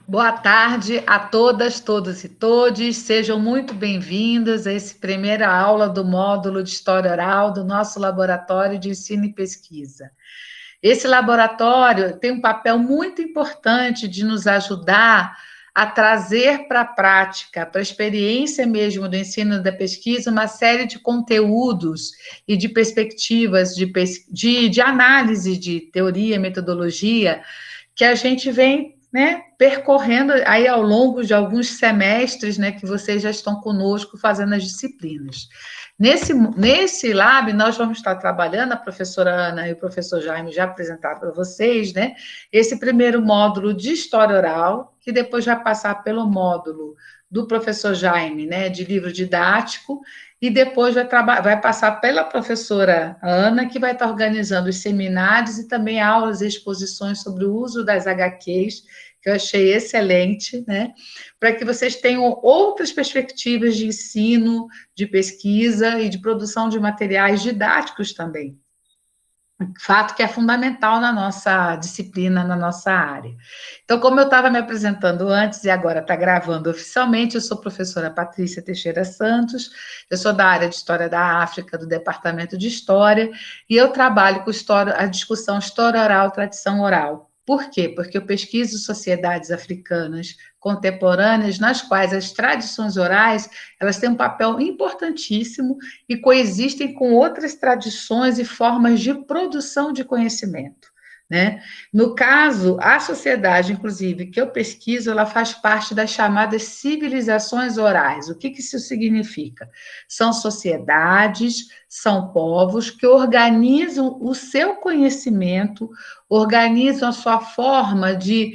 Boa tarde a todas, todos e todes. Sejam muito bem-vindos a essa primeira aula do módulo de História Oral do nosso Laboratório de Ensino e Pesquisa. Esse laboratório tem um papel muito importante de nos ajudar a trazer para a prática, para a experiência mesmo do ensino e da pesquisa, uma série de conteúdos e de perspectivas de análise de teoria, metodologia, que a gente vem, né, percorrendo aí ao longo de alguns semestres, né, que vocês já estão conosco fazendo as disciplinas. Nesse lab, nós vamos estar trabalhando, a professora Ana e o professor Jaime já apresentaram para vocês, né, esse primeiro módulo de História Oral, que depois vai passar pelo módulo do professor Jaime, né, de livro didático, e depois vai passar pela professora Ana, que vai estar organizando os seminários e também aulas e exposições sobre o uso das HQs, que eu achei excelente, né? Para que vocês tenham outras perspectivas de ensino, de pesquisa e de produção de materiais didáticos também. Fato que é fundamental na nossa disciplina, na nossa área. Então, como eu estava me apresentando antes e agora está gravando oficialmente, eu sou professora Patrícia Teixeira Santos, eu sou da área de História da África, do Departamento de História, e eu trabalho com a discussão História Oral, Tradição Oral. Por quê? Porque eu pesquiso sociedades africanas contemporâneas nas quais as tradições orais elas têm um papel importantíssimo e coexistem com outras tradições e formas de produção de conhecimento. Né? No caso, a sociedade, inclusive, que eu pesquiso, ela faz parte das chamadas civilizações orais. O que isso significa? São sociedades, são povos que organizam o seu conhecimento, organizam a sua forma de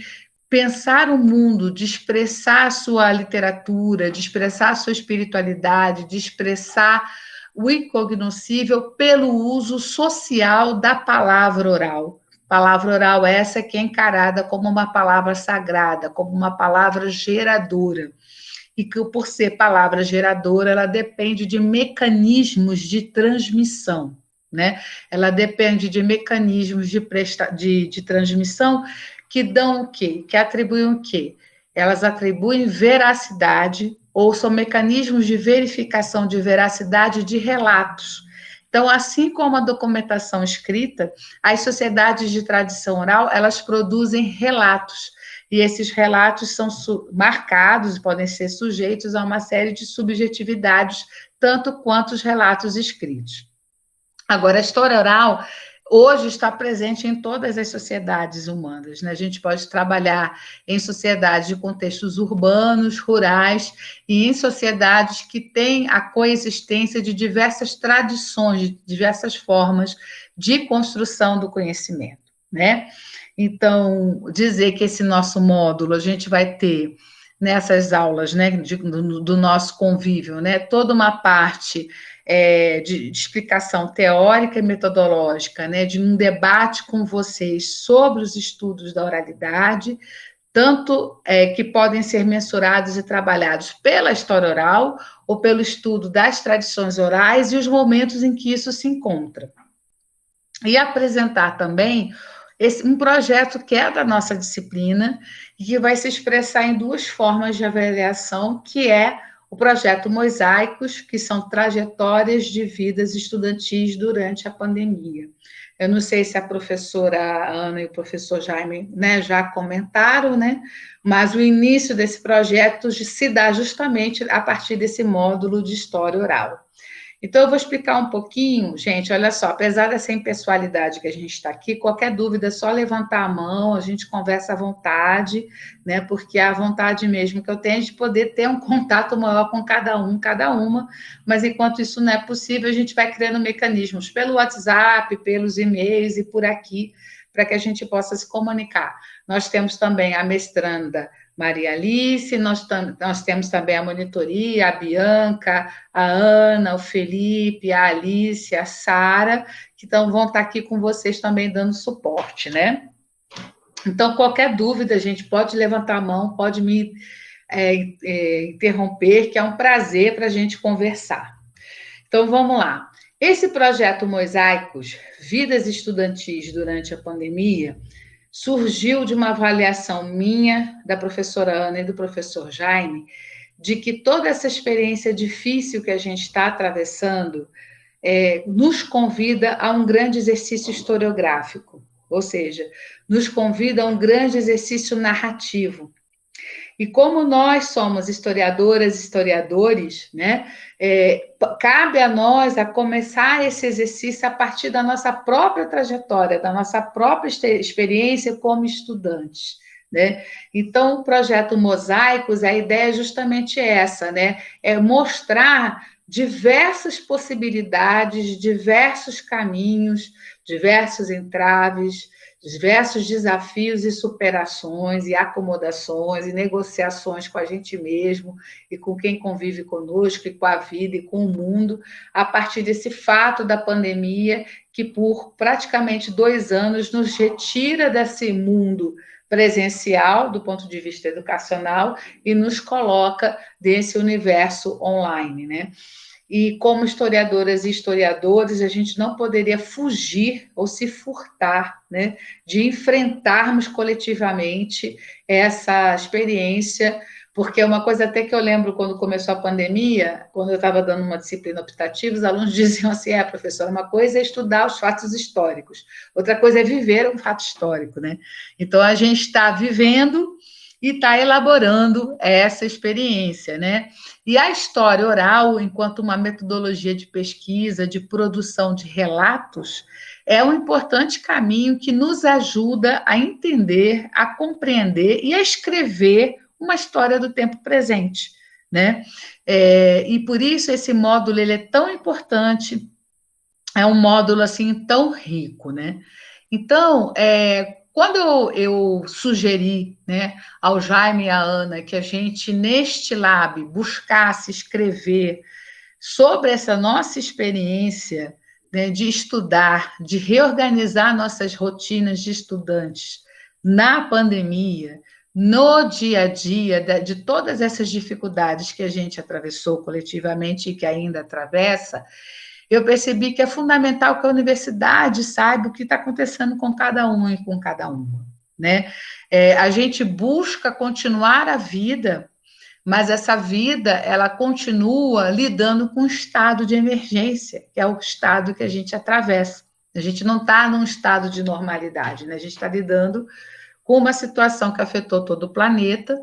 pensar o mundo, de expressar a sua literatura, de expressar a sua espiritualidade, de expressar o incognoscível pelo uso social da palavra oral. Palavra oral essa que é encarada como uma palavra sagrada, como uma palavra geradora. E que, por ser palavra geradora, ela depende de mecanismos de transmissão. Né? Ela depende de mecanismos de transmissão que dão o quê? Que atribuem o quê? Elas atribuem veracidade, ou são mecanismos de verificação de veracidade de relatos. Então, assim como a documentação escrita, as sociedades de tradição oral, elas produzem relatos, e esses relatos são marcados e podem ser sujeitos a uma série de subjetividades, tanto quanto os relatos escritos. Agora, a história oral hoje está presente em todas as sociedades humanas. Né? A gente pode trabalhar em sociedades de contextos urbanos, rurais, e em sociedades que têm a coexistência de diversas tradições, de diversas formas de construção do conhecimento. Né? Então, dizer que esse nosso módulo a gente vai ter nessas aulas, né, do nosso convívio, né, toda uma parte de explicação teórica e metodológica, né, de um debate com vocês sobre os estudos da oralidade, tanto que podem ser mensurados e trabalhados pela história oral ou pelo estudo das tradições orais e os momentos em que isso se encontra. E apresentar também um projeto que é da nossa disciplina e que vai se expressar em duas formas de avaliação, que é o projeto Mosaicos, que são trajetórias de vidas estudantis durante a pandemia. Eu não sei se a professora Ana e o professor Jaime, né, já comentaram, né, mas o início desse projeto se dá justamente a partir desse módulo de história oral. Então, eu vou explicar um pouquinho, gente, olha só, apesar dessa impessoalidade que a gente está aqui, qualquer dúvida é só levantar a mão, a gente conversa à vontade, né, porque é a vontade mesmo que eu tenho de poder ter um contato maior com cada um, cada uma, mas enquanto isso não é possível, a gente vai criando mecanismos pelo WhatsApp, pelos e-mails e por aqui, para que a gente possa se comunicar. Nós temos também a mestranda Maria Alice, nós temos também a monitoria, a Bianca, a Ana, o Felipe, a Alice, a Sara, que vão estar aqui com vocês também dando suporte, né? Então, qualquer dúvida, a gente pode levantar a mão, pode me interromper, que é um prazer para a gente conversar. Então, vamos lá. Esse projeto Mosaicos, Vidas Estudantis durante a Pandemia, surgiu de uma avaliação minha, da professora Ana e do professor Jaime, de que toda essa experiência difícil que a gente está atravessando nos convida a um grande exercício historiográfico, ou seja, nos convida a um grande exercício narrativo. E como nós somos historiadoras e historiadores, né, cabe a nós a começar esse exercício a partir da nossa própria trajetória, da nossa própria experiência como estudantes. Né? Então, o projeto Mosaicos, a ideia é justamente essa, né? É mostrar diversas possibilidades, diversos caminhos, diversos entraves, diversos desafios e superações e acomodações e negociações com a gente mesmo e com quem convive conosco e com a vida e com o mundo, a partir desse fato da pandemia que por praticamente 2 anos nos retira desse mundo presencial, do ponto de vista educacional, e nos coloca desse universo online, né? E como historiadoras e historiadores, a gente não poderia fugir ou se furtar, né, de enfrentarmos coletivamente essa experiência, porque é uma coisa até que eu lembro quando começou a pandemia, quando eu estava dando uma disciplina optativa, os alunos diziam assim, professora, uma coisa é estudar os fatos históricos, outra coisa é viver um fato histórico, né? Então, a gente está vivendo e está elaborando essa experiência, né? E a história oral, enquanto uma metodologia de pesquisa, de produção de relatos, é um importante caminho que nos ajuda a entender, a compreender e a escrever uma história do tempo presente, né? E por isso esse módulo ele é tão importante, é um módulo assim tão rico, né? Então, quando eu sugeri, né, ao Jaime e à Ana que a gente, neste lab, buscasse escrever sobre essa nossa experiência, né, de estudar, de reorganizar nossas rotinas de estudantes na pandemia, no dia a dia, de todas essas dificuldades que a gente atravessou coletivamente e que ainda atravessa, eu percebi que é fundamental que a universidade saiba o que está acontecendo com cada um e com cada uma, né? A gente busca continuar a vida, mas essa vida, ela continua lidando com o estado de emergência, que é o estado que a gente atravessa. A gente não está num estado de normalidade, né? A gente está lidando com uma situação que afetou todo o planeta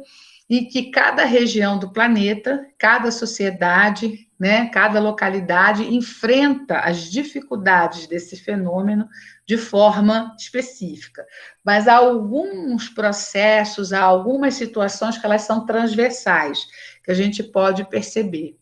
e que cada região do planeta, cada sociedade, né, cada localidade enfrenta as dificuldades desse fenômeno de forma específica. Mas há alguns processos, há algumas situações que elas são transversais, que a gente pode perceber.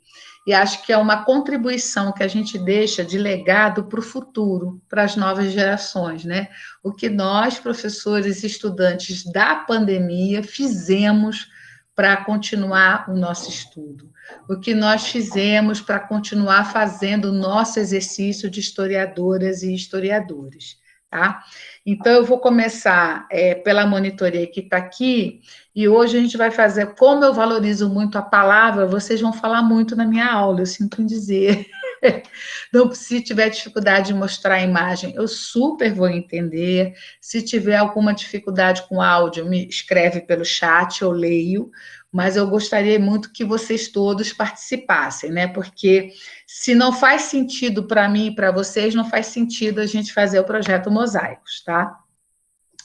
E acho que é uma contribuição que a gente deixa de legado para o futuro, para as novas gerações, né? O que nós, professores e estudantes da pandemia, fizemos para continuar o nosso estudo, o que nós fizemos para continuar fazendo o nosso exercício de historiadoras e historiadores, tá? Então, eu vou começar pela monitoria que está aqui, e hoje a gente vai fazer, como eu valorizo muito a palavra, vocês vão falar muito na minha aula, eu sinto em dizer. Não, se tiver dificuldade de mostrar a imagem, eu super vou entender. Se tiver alguma dificuldade com áudio, me escreve pelo chat, eu leio. Mas eu gostaria muito que vocês todos participassem, né? Porque se não faz sentido para mim e para vocês, não faz sentido a gente fazer o projeto Mosaicos, tá?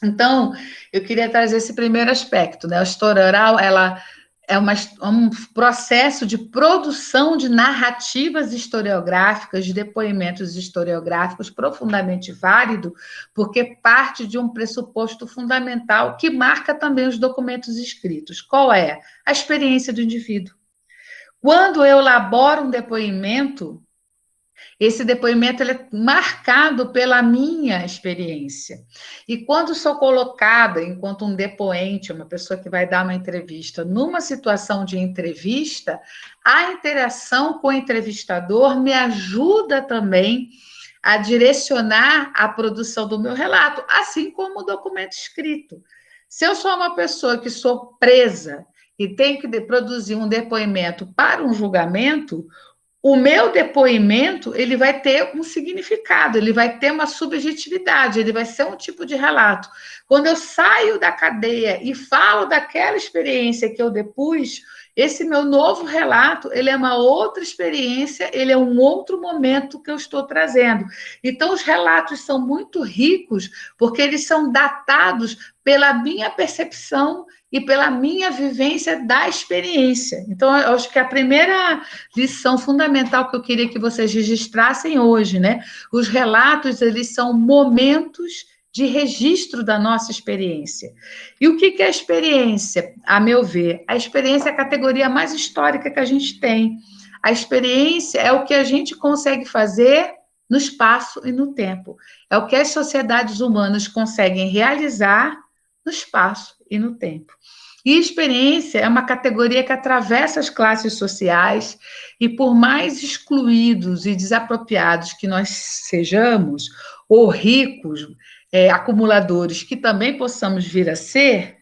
Então, eu queria trazer esse primeiro aspecto, né? A história oral, ela é um processo de produção de narrativas historiográficas, de depoimentos historiográficos profundamente válido, porque parte de um pressuposto fundamental que marca também os documentos escritos. Qual é? A experiência do indivíduo. Quando eu elaboro um depoimento, esse depoimento ele é marcado pela minha experiência. E quando sou colocada enquanto um depoente, uma pessoa que vai dar uma entrevista, numa situação de entrevista, a interação com o entrevistador me ajuda também a direcionar a produção do meu relato, assim como o documento escrito. Se eu sou uma pessoa que sou presa e tenho que produzir um depoimento para um julgamento, o meu depoimento, ele vai ter um significado, ele vai ter uma subjetividade, ele vai ser um tipo de relato. Quando eu saio da cadeia e falo daquela experiência que eu depus, esse meu novo relato, ele é uma outra experiência, ele é um outro momento que eu estou trazendo. Então, os relatos são muito ricos, porque eles são datados pela minha percepção e pela minha vivência da experiência. Então, eu acho que a primeira lição fundamental que eu queria que vocês registrassem hoje, né? Os relatos, eles são momentos de registro da nossa experiência. E o que é a experiência, a meu ver? A experiência é a categoria mais histórica que a gente tem. A experiência é o que a gente consegue fazer no espaço e no tempo. É o que as sociedades humanas conseguem realizar no espaço e no tempo. E experiência é uma categoria que atravessa as classes sociais e, por mais excluídos e desapropriados que nós sejamos, ou ricos, acumuladores que também possamos vir a ser,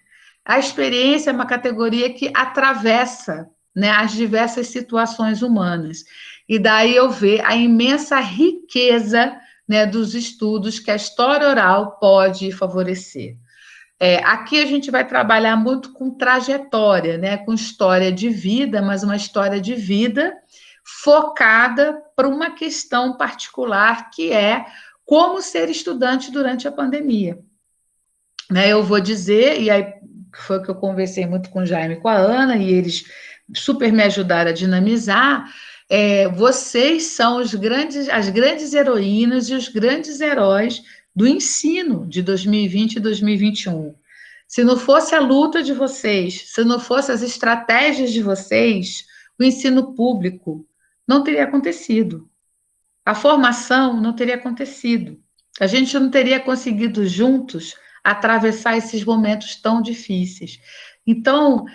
a experiência é uma categoria que atravessa, né, as diversas situações humanas. E daí eu vejo a imensa riqueza, né, dos estudos que a história oral pode favorecer. Aqui a gente vai trabalhar muito com trajetória, né? Com história de vida, mas uma história de vida focada para uma questão particular, que é como ser estudante durante a pandemia. Né? Eu vou dizer, e aí foi que eu conversei muito com o Jaime e com a Ana, e eles super me ajudaram a dinamizar. Vocês são as grandes heroínas e os grandes heróis do ensino de 2020 e 2021. Se não fosse a luta de vocês, se não fossem as estratégias de vocês, o ensino público não teria acontecido. A formação não teria acontecido. A gente não teria conseguido juntos atravessar esses momentos tão difíceis. Então,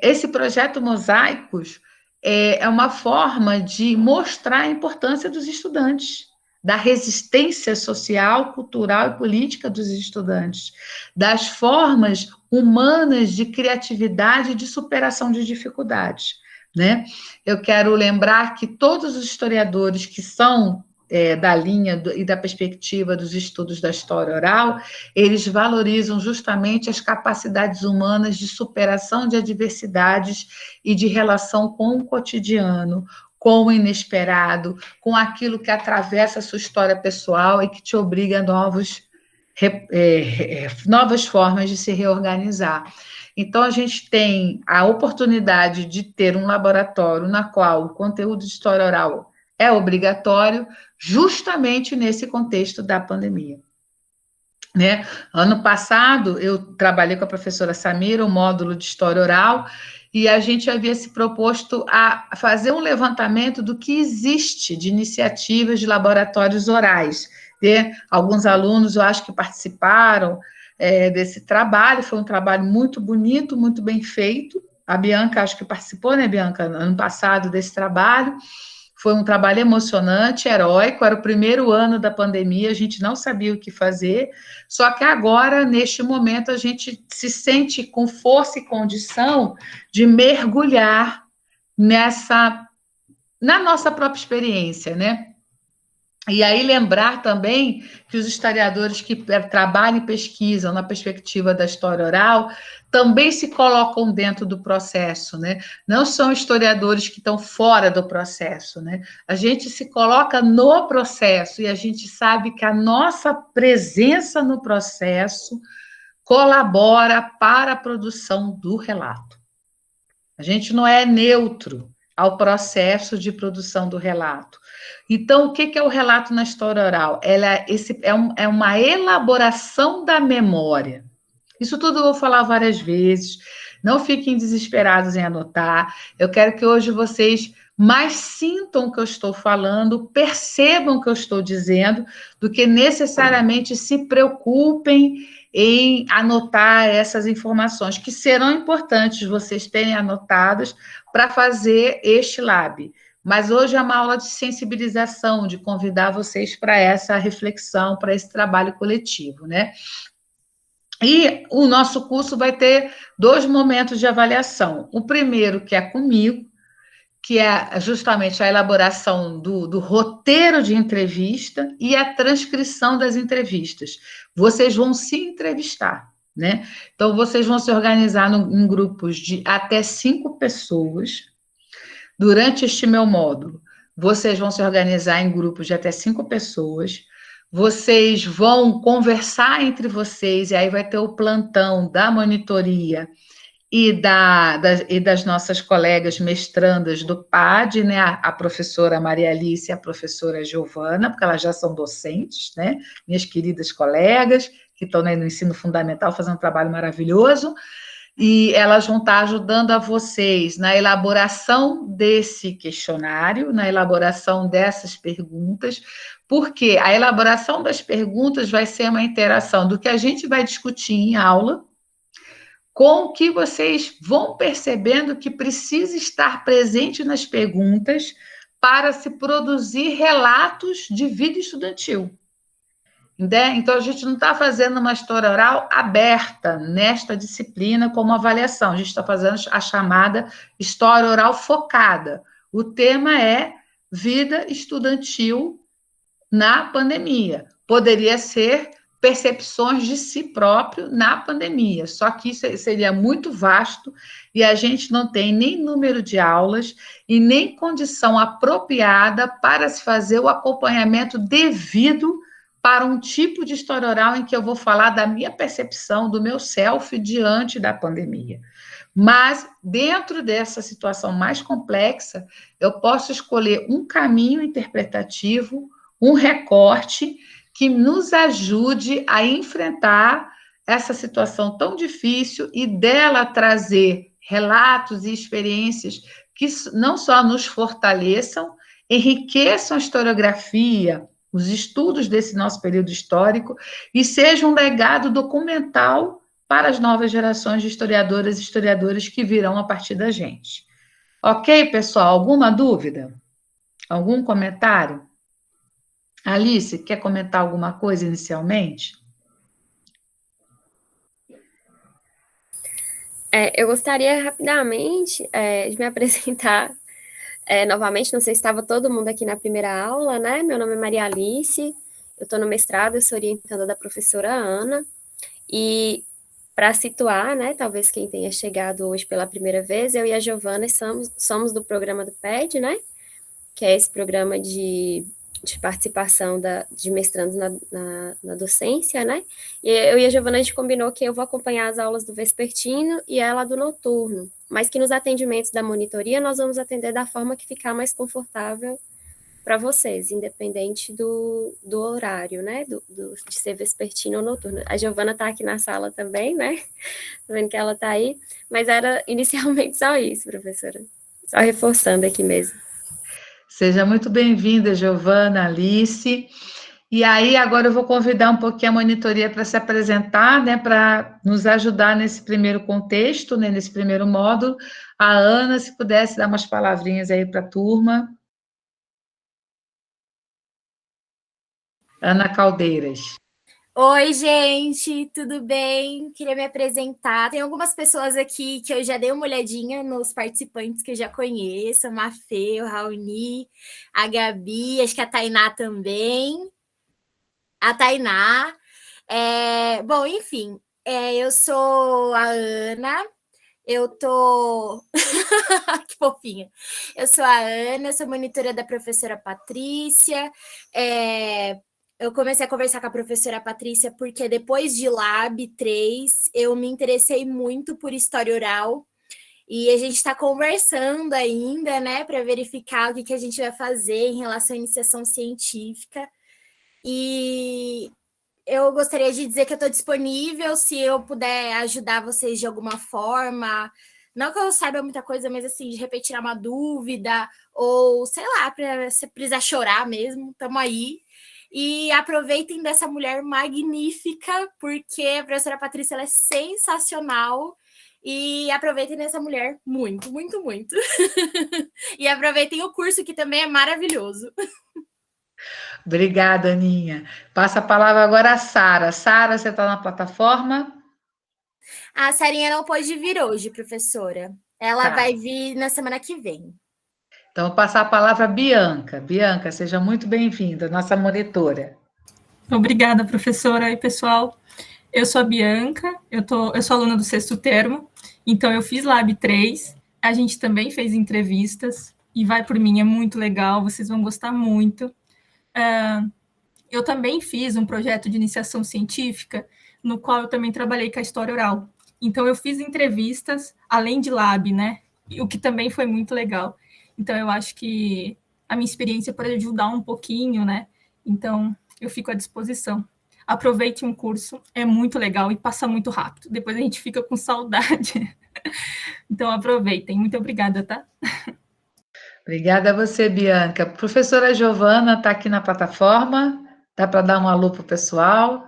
esse projeto Mosaicos é uma forma de mostrar a importância dos estudantes, da resistência social, cultural e política dos estudantes, das formas humanas de criatividade e de superação de dificuldades, né? Eu quero lembrar que todos os historiadores que são da linha e da perspectiva dos estudos da história oral, eles valorizam justamente as capacidades humanas de superação de adversidades e de relação com o cotidiano, com o inesperado, com aquilo que atravessa a sua história pessoal e que te obriga a novas formas de se reorganizar. Então, a gente tem a oportunidade de ter um laboratório na qual o conteúdo de história oral é obrigatório, justamente nesse contexto da pandemia. Né? Ano passado, eu trabalhei com a professora Samira, o módulo de história oral, e a gente havia se proposto a fazer um levantamento do que existe de iniciativas de laboratórios orais. Né? Alguns alunos, eu acho que participaram desse trabalho, foi um trabalho muito bonito, muito bem feito. A Bianca, acho que participou, né, Bianca, ano passado desse trabalho. Foi um trabalho emocionante, heróico, era o primeiro ano da pandemia, a gente não sabia o que fazer, só que agora, neste momento, a gente se sente com força e condição de mergulhar na nossa própria experiência, né? E aí lembrar também que os historiadores que trabalham e pesquisam na perspectiva da história oral também se colocam dentro do processo, né? Não são historiadores que estão fora do processo, né? A gente se coloca no processo e a gente sabe que a nossa presença no processo colabora para a produção do relato. A gente não é neutro ao processo de produção do relato. Então, o que é o relato na história oral? É uma elaboração da memória. Isso tudo eu vou falar várias vezes. Não fiquem desesperados em anotar. Eu quero que hoje vocês mais sintam o que eu estou falando, percebam o que eu estou dizendo, do que necessariamente se preocupem em anotar essas informações, que serão importantes vocês terem anotadas para fazer este lab. Mas hoje é uma aula de sensibilização, de convidar vocês para essa reflexão, para esse trabalho coletivo, né? E o nosso curso vai ter 2 momentos de avaliação. O primeiro, que é comigo, que é justamente a elaboração do roteiro de entrevista e a transcrição das entrevistas. Vocês vão se entrevistar, né? Então, vocês vão se organizar em grupos de até 5 pessoas durante este meu módulo. Vocês vão se organizar em grupos de até 5 pessoas. Vocês vão conversar entre vocês, e aí vai ter o plantão da monitoria e das nossas colegas mestrandas do PAD, né? A professora Maria Alice e a professora Giovana, porque elas já são docentes, né? Minhas queridas colegas, que estão, né, no ensino fundamental fazendo um trabalho maravilhoso, e elas vão estar ajudando a vocês na elaboração desse questionário, na elaboração dessas perguntas, porque a elaboração das perguntas vai ser uma interação do que a gente vai discutir em aula, com o que vocês vão percebendo que precisa estar presente nas perguntas para se produzir relatos de vida estudantil. Né? Então, a gente não está fazendo uma história oral aberta nesta disciplina como avaliação, a gente está fazendo a chamada história oral focada. O tema é vida estudantil na pandemia. Poderia ser percepções de si próprio na pandemia, só que isso seria muito vasto e a gente não tem nem número de aulas e nem condição apropriada para se fazer o acompanhamento devido para um tipo de história oral em que eu vou falar da minha percepção, do meu self diante da pandemia. Mas, dentro dessa situação mais complexa, eu posso escolher um caminho interpretativo, um recorte que nos ajude a enfrentar essa situação tão difícil e dela trazer relatos e experiências que não só nos fortaleçam, enriqueçam a historiografia, os estudos desse nosso período histórico e sejam um legado documental para as novas gerações de historiadoras e historiadores que virão a partir da gente. Ok, pessoal? Alguma dúvida? Algum comentário? Alice, quer comentar alguma coisa inicialmente? Eu gostaria rapidamente de me apresentar novamente. Não sei se estava todo mundo aqui na primeira aula, né? Meu nome é Maria Alice, eu estou no mestrado, eu sou orientanda da professora Ana, e para situar, né, talvez quem tenha chegado hoje pela primeira vez, eu e a Giovana somos do programa do PED, né? Que é esse programa de participação de mestrandos na docência, né? E eu e a Giovana, a gente combinou que eu vou acompanhar as aulas do vespertino e ela do noturno, mas que nos atendimentos da monitoria nós vamos atender da forma que ficar mais confortável para vocês, independente do horário, né? De ser vespertino ou noturno. A Giovana está aqui na sala também, né? Tô vendo que ela está aí, mas era inicialmente só isso, professora. Só reforçando aqui mesmo. Seja muito bem-vinda, Giovana, Alice. E aí, agora eu vou convidar um pouquinho a monitoria para se apresentar, né, para nos ajudar nesse primeiro contexto, né, nesse primeiro módulo. A Ana, se pudesse dar umas palavrinhas aí para a turma. Ana Caldeiras. Oi, gente, tudo bem? Queria me apresentar. Tem algumas pessoas aqui que eu já dei uma olhadinha nos participantes que eu já conheço, a Mafê, o Raoni, a Gabi, acho que a Tainá também. A Tainá. Bom, enfim, eu sou a Ana, eu tô... que fofinha. Eu sou a Ana, sou monitora da professora Patrícia. Eu comecei a conversar com a professora Patrícia porque depois de Lab 3, eu me interessei muito por história oral. E a gente está conversando ainda, né, para verificar o que a gente vai fazer em relação à iniciação científica. E eu gostaria de dizer que eu estou disponível se eu puder ajudar vocês de alguma forma. Não que eu saiba muita coisa, mas assim, de repente tirar uma dúvida, ou sei lá, para você precisar chorar mesmo, estamos aí. E aproveitem dessa mulher magnífica, porque a professora Patrícia ela é sensacional. E aproveitem dessa mulher muito, muito, muito. E aproveitem o curso, que também é maravilhoso. Obrigada, Aninha. Passa a palavra agora a Sara. Sara, você está na plataforma? A Sarinha não pôde vir hoje, professora. Ela vai vir na semana que vem. Então, vou passar a palavra à Bianca. Bianca, seja muito bem-vinda, nossa monitora. Obrigada, professora. Oi, pessoal. Eu sou a Bianca, eu sou aluna do 6º termo, então eu fiz Lab 3, a gente também fez entrevistas, e vai por mim, é muito legal, vocês vão gostar muito. Eu também fiz um projeto de iniciação científica, no qual eu também trabalhei com a história oral. Então, eu fiz entrevistas, além de Lab, né? O que também foi muito legal. Então, eu acho que a minha experiência pode ajudar um pouquinho, né? Então, eu fico à disposição. Aproveite um curso, é muito legal e passa muito rápido. Depois a gente fica com saudade. Então, aproveitem. Muito obrigada, tá? Obrigada a você, Bianca. Professora Giovana está aqui na plataforma. Dá para dar um alô para o pessoal?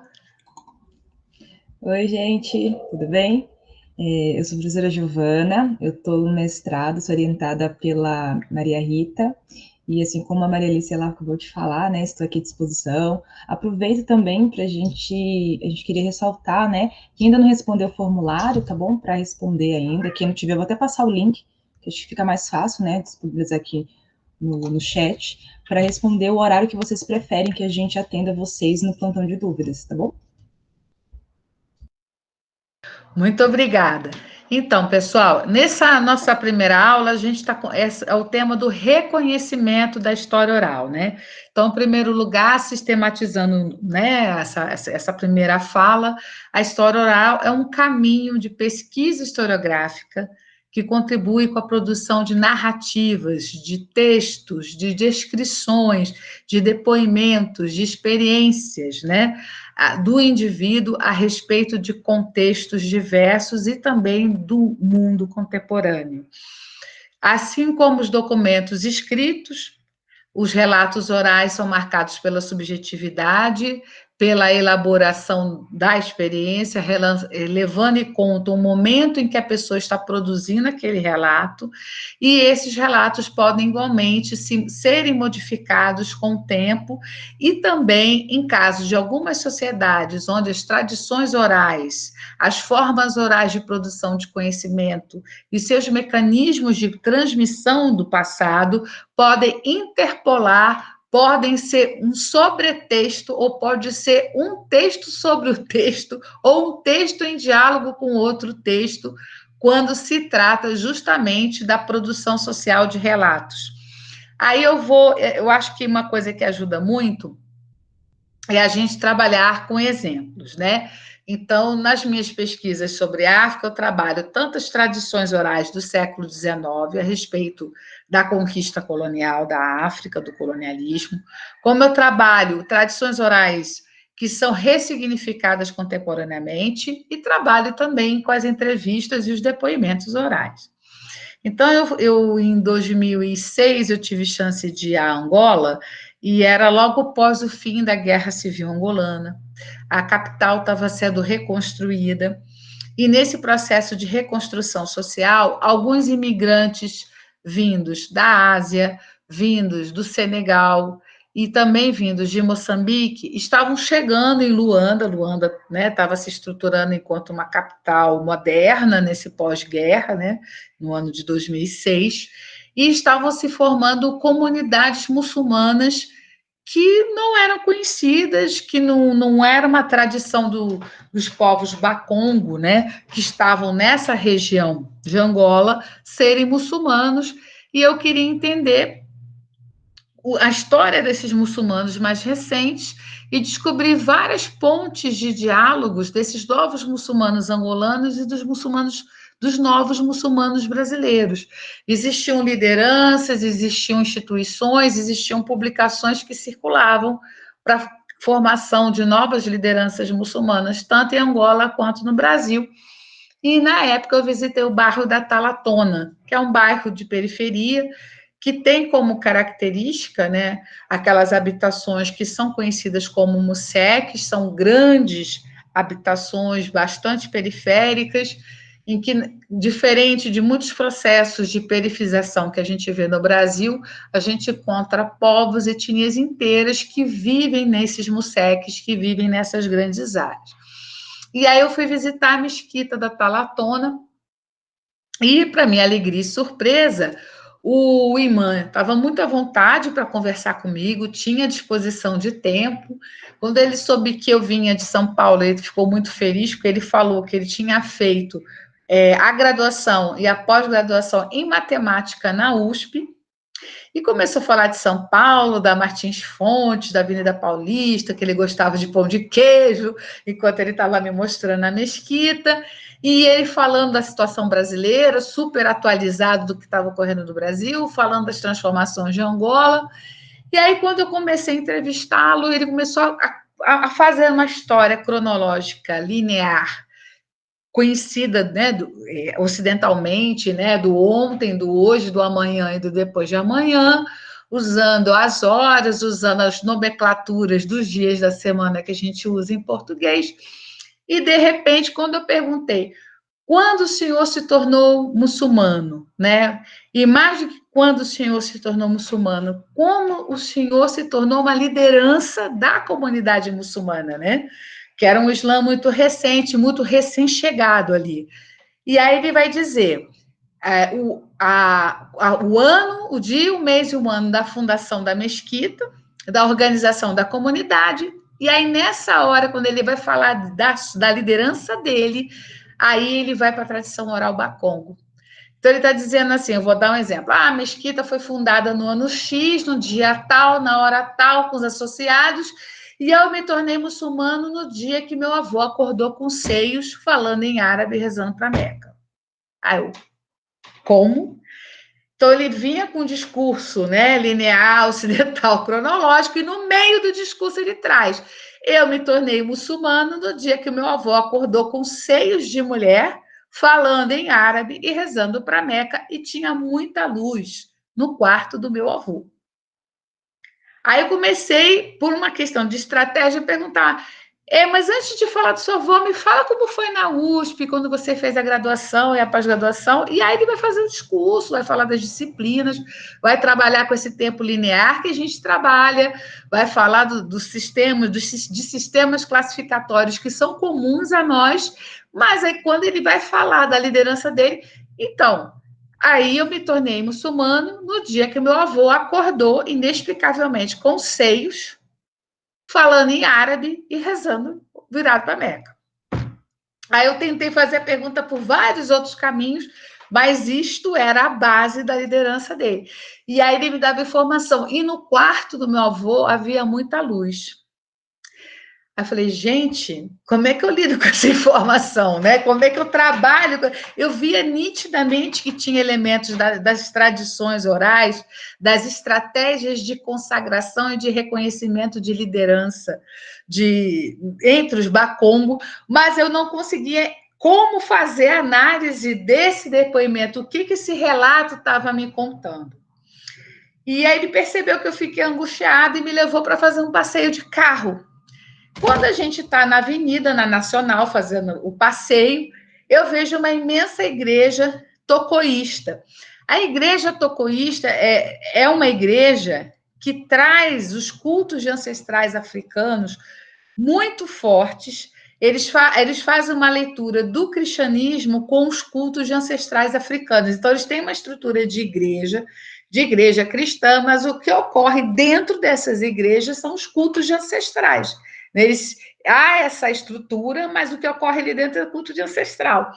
Oi, gente, tudo bem? Eu sou a professora Giovana, eu estou no mestrado, sou orientada pela Maria Rita, e assim como a Maria Alice ela acabou de falar, né, estou aqui à disposição. Aproveito também para a gente queria ressaltar, né, quem ainda não respondeu o formulário, tá bom? Para responder ainda, quem não tiver, eu vou até passar o link, que acho que fica mais fácil, né, disponibilizar aqui no chat, para responder o horário que vocês preferem que a gente atenda vocês no plantão de dúvidas, tá bom? Muito obrigada. Então, pessoal, nessa nossa primeira aula, a gente está com é o tema do reconhecimento da história oral, né? Então, em primeiro lugar, sistematizando, né, essa primeira fala, a história oral é um caminho de pesquisa historiográfica que contribui com a produção de narrativas, de textos, de descrições, de depoimentos, de experiências, né, do indivíduo a respeito de contextos diversos e também do mundo contemporâneo. Assim como os documentos escritos, os relatos orais são marcados pela subjetividade, pela elaboração da experiência, levando em conta o momento em que a pessoa está produzindo aquele relato, e esses relatos podem igualmente serem modificados com o tempo, e também em casos de algumas sociedades onde as tradições orais, as formas orais de produção de conhecimento e seus mecanismos de transmissão do passado podem interpolar, podem ser um sobretexto, ou pode ser um texto sobre o texto, ou um texto em diálogo com outro texto, quando se trata justamente da produção social de relatos. Aí eu acho que uma coisa que ajuda muito é a gente trabalhar com exemplos, né? Então, nas minhas pesquisas sobre África, eu trabalho tantas tradições orais do século XIX a respeito da conquista colonial da África, do colonialismo, como eu trabalho tradições orais que são ressignificadas contemporaneamente e trabalho também com as entrevistas e os depoimentos orais. Então, em 2006, eu tive chance de ir a Angola, e era logo após o fim da Guerra Civil Angolana. A capital estava sendo reconstruída, e nesse processo de reconstrução social, alguns imigrantes vindos da Ásia, vindos do Senegal e também vindos de Moçambique, estavam chegando em Luanda. Luanda, né, estava se estruturando enquanto uma capital moderna nesse pós-guerra, né, no ano de 2006, e estavam se formando comunidades muçulmanas que não eram conhecidas, que não era uma tradição dos povos Bakongo, né, que estavam nessa região de Angola, serem muçulmanos, e eu queria entender a história desses muçulmanos mais recentes e descobrir várias pontes de diálogos desses novos muçulmanos angolanos e dos novos muçulmanos brasileiros. Existiam lideranças, existiam instituições, existiam publicações que circulavam para a formação de novas lideranças muçulmanas, tanto em Angola quanto no Brasil. E, na época, eu visitei o bairro da Talatona, que é um bairro de periferia, que tem como característica, né, aquelas habitações que são conhecidas como museques, são grandes habitações bastante periféricas, em que, diferente de muitos processos de perifização que a gente vê no Brasil, a gente encontra povos, etnias inteiras que vivem nesses museques, que vivem nessas grandes áreas. E aí eu fui visitar a mesquita da Talatona, e, para minha alegria e surpresa, O imã estava muito à vontade para conversar comigo, tinha disposição de tempo. Quando ele soube que eu vinha de São Paulo, ele ficou muito feliz, porque ele falou que ele tinha feito a graduação e a pós-graduação em matemática na USP, e começou a falar de São Paulo, da Martins Fontes, da Avenida Paulista, que ele gostava de pão de queijo, enquanto ele estava me mostrando a mesquita, e ele falando da situação brasileira, super atualizado do que estava ocorrendo no Brasil, falando das transformações de Angola. E aí, quando eu comecei a entrevistá-lo, ele começou a fazer uma história cronológica linear, conhecida, né, ocidentalmente, né, do ontem, do hoje, do amanhã e do depois de amanhã, usando as horas, usando as nomenclaturas dos dias da semana que a gente usa em português. E, de repente, quando eu perguntei quando o senhor se tornou muçulmano, né? E mais do que quando o senhor se tornou muçulmano, como o senhor se tornou uma liderança da comunidade muçulmana, né? Que era um Islã muito recente, muito recém-chegado ali. E aí ele vai dizer o ano, o dia, o mês e o ano da fundação da mesquita, da organização da comunidade, e aí nessa hora, quando ele vai falar da liderança dele, aí ele vai para a tradição oral Bakongo. Então ele está dizendo assim, eu vou dar um exemplo, a mesquita foi fundada no ano X, no dia tal, na hora tal, com os associados, e eu me tornei muçulmano no dia que meu avô acordou com seios, falando em árabe, rezando para Meca. Aí eu, como? Então ele vinha com um discurso, né, linear, ocidental, cronológico, e no meio do discurso ele traz: eu me tornei muçulmano no dia que meu avô acordou com seios de mulher, falando em árabe e rezando para Meca, e tinha muita luz no quarto do meu avô. Aí eu comecei, por uma questão de estratégia, a perguntar: mas antes de falar do seu avô, me fala como foi na USP, quando você fez a graduação e a pós-graduação. E aí ele vai fazer um discurso, vai falar das disciplinas, vai trabalhar com esse tempo linear que a gente trabalha, vai falar dos sistemas, de sistemas classificatórios que são comuns a nós, mas aí quando ele vai falar da liderança dele, então... Aí eu me tornei muçulmano no dia que meu avô acordou inexplicavelmente com seios, falando em árabe e rezando virado para Meca. Aí eu tentei fazer a pergunta por vários outros caminhos, mas isto era a base da liderança dele. E aí ele me dava informação. E no quarto do meu avô havia muita luz. Aí eu falei, gente, como é que eu lido com essa informação, né? Como é que eu trabalho? Eu via nitidamente que tinha elementos das tradições orais, das estratégias de consagração e de reconhecimento de liderança entre os Bakongo, mas eu não conseguia como fazer análise desse depoimento, o que esse relato estava me contando. E aí ele percebeu que eu fiquei angustiada e me levou para fazer um passeio de carro. Quando a gente está na Avenida, na Nacional, fazendo o passeio, eu vejo uma imensa igreja tocoísta. A igreja tocoísta é uma igreja que traz os cultos de ancestrais africanos muito fortes. Eles fazem uma leitura do cristianismo com os cultos de ancestrais africanos. Então, eles têm uma estrutura de igreja cristã, mas o que ocorre dentro dessas igrejas são os cultos de ancestrais. Há essa estrutura, mas o que ocorre ali dentro é o culto de ancestral.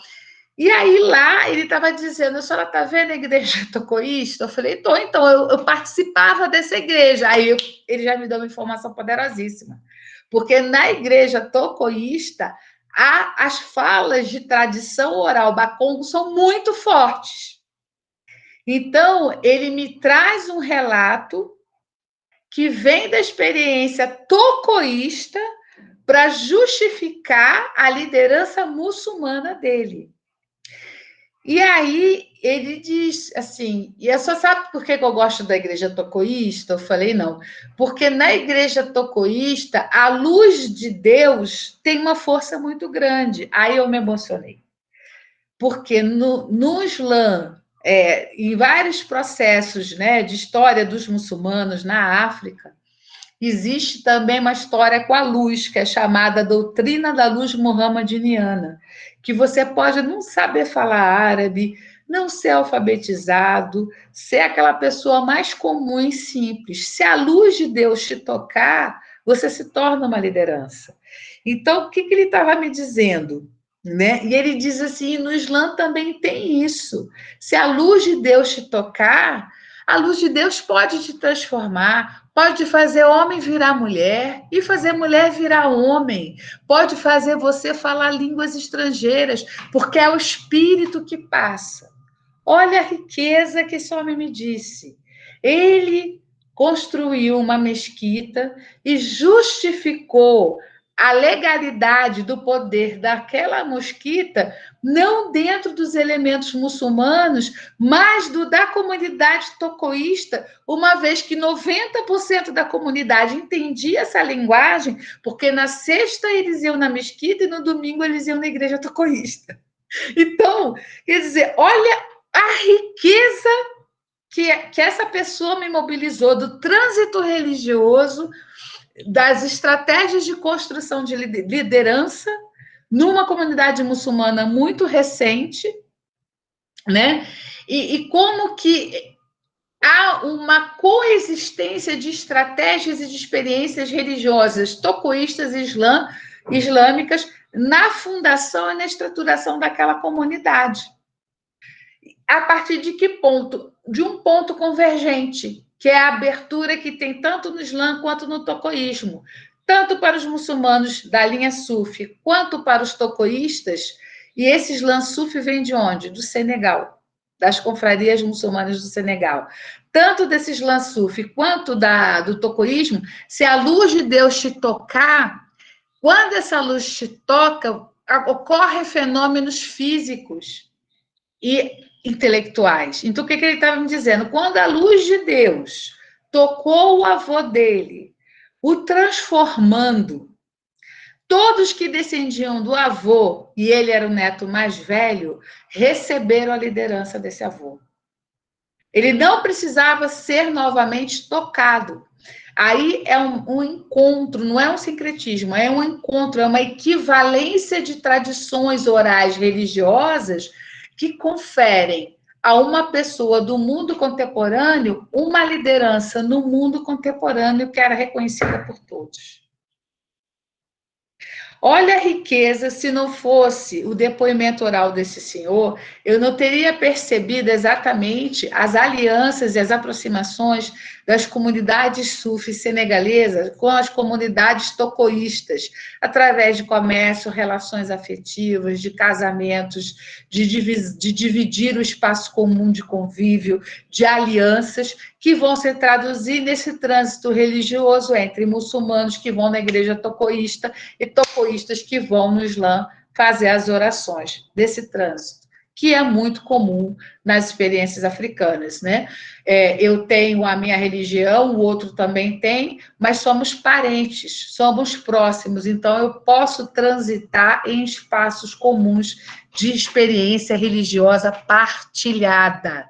E aí lá ele estava dizendo, a senhora está vendo a igreja tocoísta? Eu falei, estou, então eu participava dessa igreja. Aí ele já me deu uma informação poderosíssima. Porque na igreja tocoísta, as falas de tradição oral Bakongo são muito fortes. Então, ele me traz um relato que vem da experiência tocoísta para justificar a liderança muçulmana dele. E aí ele diz assim, e eu só sabe por que eu gosto da igreja tocoísta? Eu falei, não, porque na igreja tocoísta a luz de Deus tem uma força muito grande. Aí eu me emocionei. Porque no Islã, em vários processos, né, de história dos muçulmanos na África, existe também uma história com a luz, que é chamada doutrina da luz muhammadiniana, que você pode não saber falar árabe, não ser alfabetizado, ser aquela pessoa mais comum e simples. Se a luz de Deus te tocar, você se torna uma liderança. Então, o que ele estava me dizendo? Né? E ele diz assim, no Islã também tem isso. Se a luz de Deus te tocar, a luz de Deus pode te transformar, pode fazer homem virar mulher e fazer mulher virar homem, pode fazer você falar línguas estrangeiras, porque é o Espírito que passa. Olha a riqueza que esse homem me disse. Ele construiu uma mesquita e justificou a legalidade do poder daquela mesquita, não dentro dos elementos muçulmanos, mas da comunidade tocoísta, uma vez que 90% da comunidade entendia essa linguagem, porque na sexta eles iam na mesquita e no domingo eles iam na igreja tocoísta. Então, quer dizer, olha a riqueza que essa pessoa me mobilizou do trânsito religioso, das estratégias de construção de liderança numa comunidade muçulmana muito recente, né? E como que há uma coexistência de estratégias e de experiências religiosas tocoístas e islâmicas na fundação e na estruturação daquela comunidade. A partir de que ponto? De um ponto convergente, que é a abertura que tem tanto no Islã quanto no tocoísmo, tanto para os muçulmanos da linha Sufi, quanto para os tocoístas. E esse Islã Sufi vem de onde? Do Senegal, das confrarias muçulmanas do Senegal. Tanto desse Islã Sufi quanto do tocoísmo, se a luz de Deus te tocar, quando essa luz te toca, ocorrem fenômenos físicos e intelectuais. Então, o que ele estava me dizendo? Quando a luz de Deus tocou o avô dele, o transformando, todos que descendiam do avô, e ele era o neto mais velho, receberam a liderança desse avô. Ele não precisava ser novamente tocado. Aí é um encontro, não é um sincretismo, é um encontro, é uma equivalência de tradições orais religiosas que conferem a uma pessoa do mundo contemporâneo uma liderança no mundo contemporâneo que era reconhecida por todos. Olha a riqueza, se não fosse o depoimento oral desse senhor, eu não teria percebido exatamente as alianças e as aproximações das comunidades sufis senegalesas com as comunidades tocoístas, através de comércio, relações afetivas, de casamentos, de dividir o espaço comum de convívio, de alianças, que vão se traduzir nesse trânsito religioso entre muçulmanos que vão na igreja tocoísta e tocoístas que vão no Islã fazer as orações desse trânsito, que é muito comum nas experiências africanas, né? Eu tenho a minha religião, o outro também tem, mas somos parentes, somos próximos, então eu posso transitar em espaços comuns de experiência religiosa partilhada.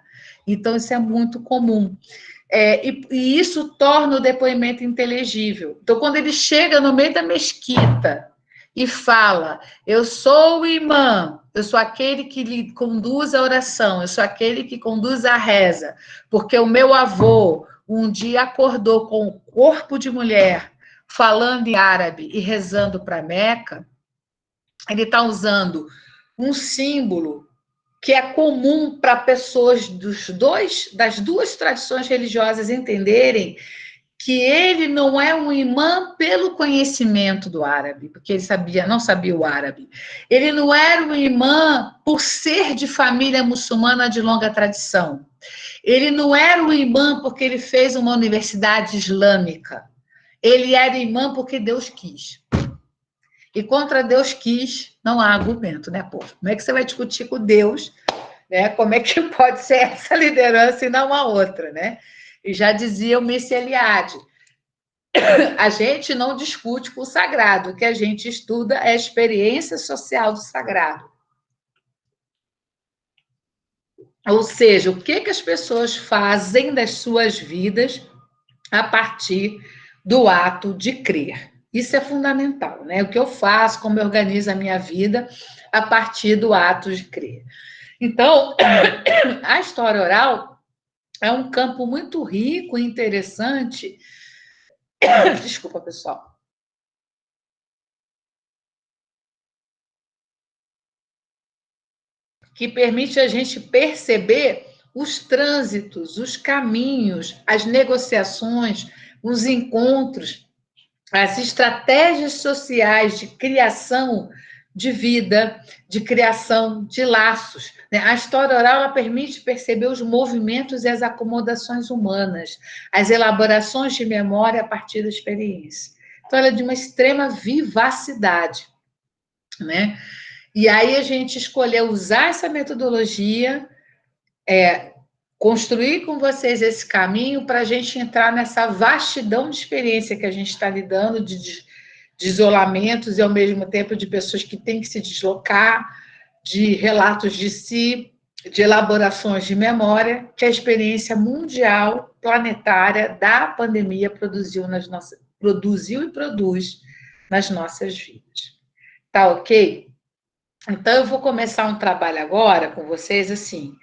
Então, isso é muito comum. E isso torna o depoimento inteligível. Então, quando ele chega no meio da mesquita e fala, eu sou o imã, eu sou aquele que lhe conduz a oração, eu sou aquele que conduz a reza, porque o meu avô um dia acordou com o corpo de mulher, falando em árabe e rezando para Meca, ele está usando um símbolo que é comum para pessoas das duas tradições religiosas entenderem que ele não é um imã pelo conhecimento do árabe, porque ele não sabia o árabe. Ele não era um imã por ser de família muçulmana de longa tradição. Ele não era um imã porque ele fez uma universidade islâmica. Ele era imã porque Deus quis. E contra Deus quis, não há argumento, né, povo? Como é que você vai discutir com Deus, né? Como é que pode ser essa liderança e não a outra, né? E já dizia o Mircea Eliade, a gente não discute com o sagrado, o que a gente estuda é a experiência social do sagrado. Ou seja, o que as pessoas fazem das suas vidas a partir do ato de crer. Isso é fundamental, né? O que eu faço, como eu organizo a minha vida a partir do ato de crer. Então, a história oral é um campo muito rico e interessante. Desculpa, pessoal. Que permite a gente perceber os trânsitos, os caminhos, as negociações, os encontros, as estratégias sociais de criação de vida, de criação de laços. A história oral ela permite perceber os movimentos e as acomodações humanas, as elaborações de memória a partir da experiência. Então, ela é de uma extrema vivacidade, né? E aí a gente escolheu usar essa metodologia, construir com vocês esse caminho para a gente entrar nessa vastidão de experiência que a gente está lidando, de isolamentos e, ao mesmo tempo, de pessoas que têm que se deslocar, de relatos de si, de elaborações de memória, que a experiência mundial, planetária da pandemia produziu e produz nas nossas vidas. Tá ok? Então, eu vou começar um trabalho agora com vocês, assim,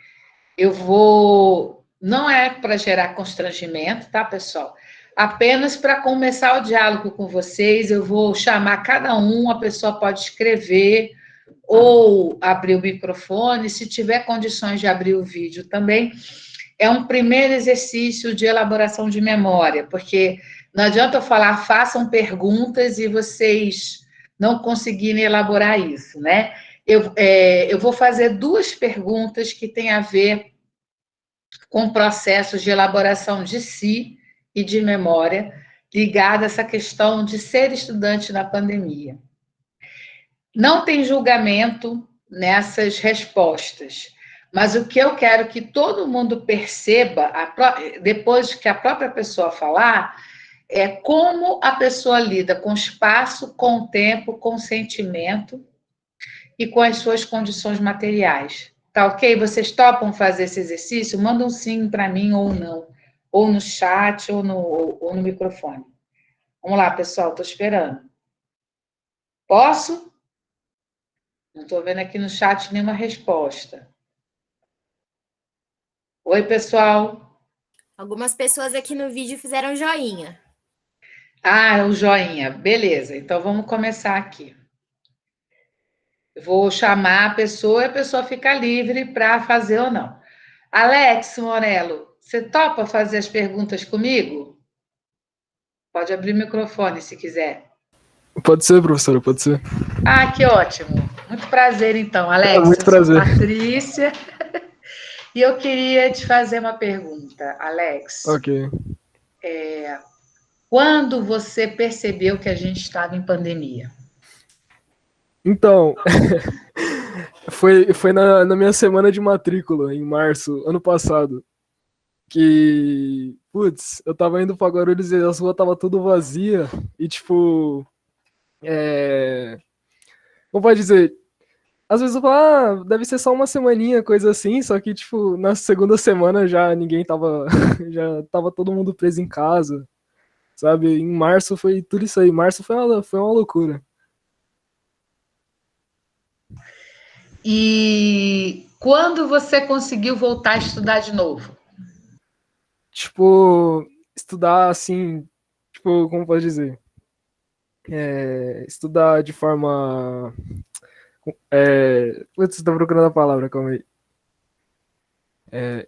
não é para gerar constrangimento, tá, pessoal? Apenas para começar o diálogo com vocês, eu vou chamar cada um, a pessoa pode escrever ou abrir o microfone, se tiver condições de abrir o vídeo também. É um primeiro exercício de elaboração de memória, porque não adianta eu falar, façam perguntas e vocês não conseguirem elaborar isso, né? Eu vou fazer 2 perguntas que têm a ver com processos de elaboração de si e de memória, ligada a essa questão de ser estudante na pandemia. Não tem julgamento nessas respostas, mas o que eu quero que todo mundo perceba, depois que a própria pessoa falar, é como a pessoa lida com o espaço, com o tempo, com o sentimento e com as suas condições materiais. Tá ok? Vocês topam fazer esse exercício? Manda um sim para mim ou não. Ou no chat ou no microfone. Vamos lá, pessoal, estou esperando. Posso? Não estou vendo aqui no chat nenhuma resposta. Oi, pessoal. Algumas pessoas aqui no vídeo fizeram joinha. Ah, o joinha. Beleza, então vamos começar aqui. Eu vou chamar a pessoa e a pessoa fica livre para fazer ou não. Alex Morello, você topa fazer as perguntas comigo? Pode abrir o microfone se quiser. Pode ser, professora, pode ser. Ah, que ótimo. Muito prazer, então, Alex. Muito prazer. Eu sou Patrícia. E eu queria te fazer uma pergunta, Alex. Ok. Quando você percebeu que a gente estava em pandemia? Então, foi na minha semana de matrícula, em março, ano passado, que, putz, eu tava indo pra Guarulhos e as ruas tava tudo vazia, e tipo, como pode dizer, às vezes eu falo, deve ser só uma semaninha, coisa assim, só que, tipo, na segunda semana já ninguém tava, já tava todo mundo preso em casa, sabe? Em março foi tudo isso aí, março foi uma loucura. E quando você conseguiu voltar a estudar de novo? Tipo, estudar assim, tipo, como pode dizer? Estudar de forma. Putz, estou procurando a palavra, calma aí.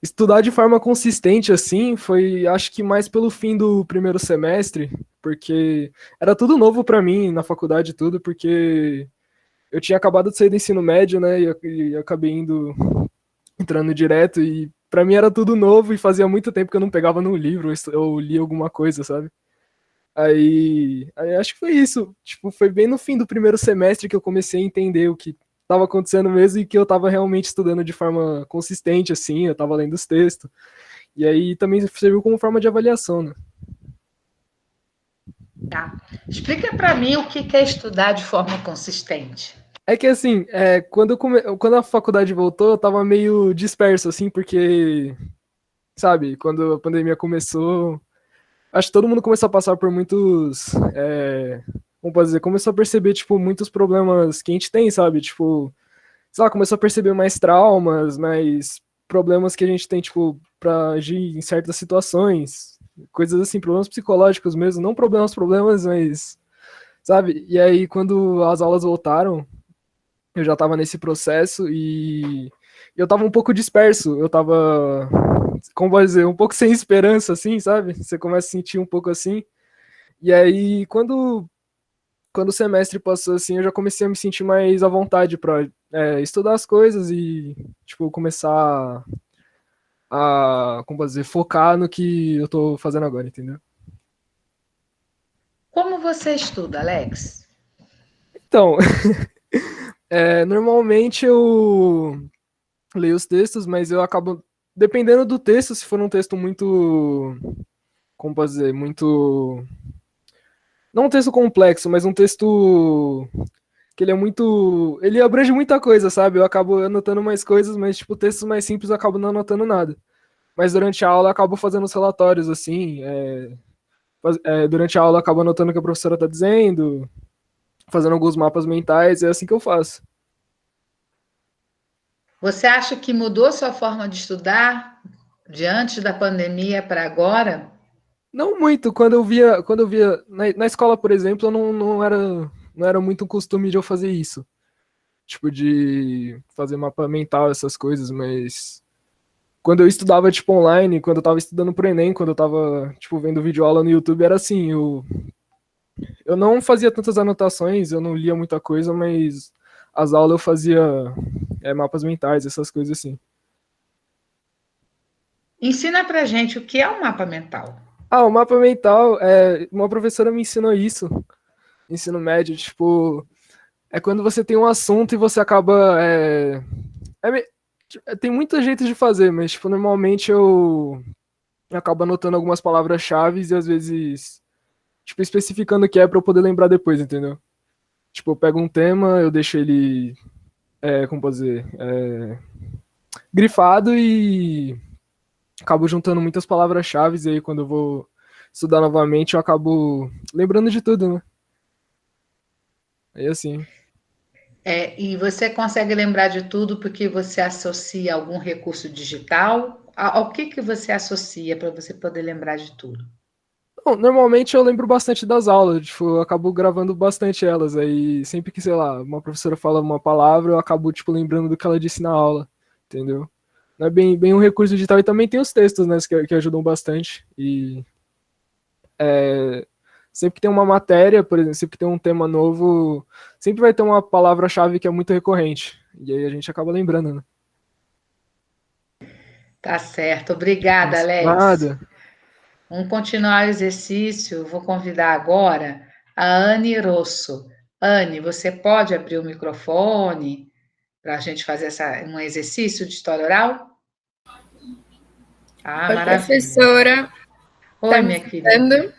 Estudar de forma consistente, assim, foi acho que mais pelo fim do primeiro semestre, porque era tudo novo para mim na faculdade e tudo, porque eu tinha acabado de sair do ensino médio, né, e acabei entrando direto, e para mim era tudo novo e fazia muito tempo que eu não pegava no livro, eu li alguma coisa, sabe? Aí acho que foi isso, tipo, foi bem no fim do primeiro semestre que eu comecei a entender o que estava acontecendo mesmo e que eu estava realmente estudando de forma consistente, assim, eu estava lendo os textos, e aí também serviu como forma de avaliação, né? Tá. Explica para mim o que é estudar de forma consistente. É que assim, quando a faculdade voltou, eu tava meio disperso, assim, porque, sabe, quando a pandemia começou, acho que todo mundo começou a passar por muitos, como posso dizer, começou a perceber, tipo, muitos problemas que a gente tem, sabe, tipo, sei lá, começou a perceber mais traumas, mais problemas que a gente tem, tipo, pra agir em certas situações, coisas assim, problemas psicológicos mesmo, não problemas, mas, sabe? E aí, quando as aulas voltaram, eu já tava nesse processo e eu tava um pouco disperso, eu tava, como vou dizer, um pouco sem esperança, assim, sabe? Você começa a sentir um pouco assim. E aí, quando o semestre passou assim, eu já comecei a me sentir mais à vontade para estudar as coisas e, tipo, começar como posso dizer, focar no que eu tô fazendo agora, entendeu? Como você estuda, Alex? Então, normalmente eu leio os textos, mas eu acabo, dependendo do texto, se for um texto muito, como posso dizer, muito, não um texto complexo, mas um texto que ele é muito, ele abrange muita coisa, sabe? Eu acabo anotando mais coisas, mas, tipo, textos mais simples eu acabo não anotando nada. Mas durante a aula eu acabo fazendo os relatórios, assim, durante a aula eu acabo anotando o que a professora tá dizendo, fazendo alguns mapas mentais, é assim que eu faço. Você acha que mudou sua forma de estudar de antes da pandemia para agora? Não muito, quando eu via na escola, por exemplo, eu não era muito um costume de eu fazer isso. Tipo, de fazer mapa mental, essas coisas, mas quando eu estudava, tipo, online, quando eu tava estudando pro Enem, quando eu tava, tipo, vendo videoaula no YouTube, era assim, eu não fazia tantas anotações, eu não lia muita coisa, mas as aulas eu fazia mapas mentais, essas coisas assim. Ensina pra gente o que é um mapa mental. Ah, o mapa mental, uma professora me ensinou isso, ensino médio, tipo, é quando você tem um assunto e você acaba, é me- tem muita jeito de fazer, mas, tipo, normalmente eu acabo anotando algumas palavras-chave e às vezes, tipo, especificando o que é pra eu poder lembrar depois, entendeu? Tipo, eu pego um tema, eu deixo ele, como posso dizer, grifado e acabo juntando muitas palavras-chave e aí quando eu vou estudar novamente eu acabo lembrando de tudo, né? Aí assim. E você consegue lembrar de tudo porque você associa algum recurso digital? Ao que você associa para você poder lembrar de tudo? Bom, normalmente eu lembro bastante das aulas, tipo, eu acabo gravando bastante elas, aí sempre que, sei lá, uma professora fala uma palavra, eu acabo, tipo, lembrando do que ela disse na aula, entendeu? Não é bem um recurso digital, e também tem os textos, né, que ajudam bastante, e sempre que tem uma matéria, por exemplo, sempre que tem um tema novo, sempre vai ter uma palavra-chave que é muito recorrente, e aí a gente acaba lembrando, né? Tá certo. Obrigada, Mas, Alex. nada. Vamos continuar o exercício. Vou convidar agora a Anne Rosso. Anne, você pode abrir o microfone para a gente fazer um exercício de história oral? Ah, Oi, maravilha. professora, tá Oi, me minha querida. escutando?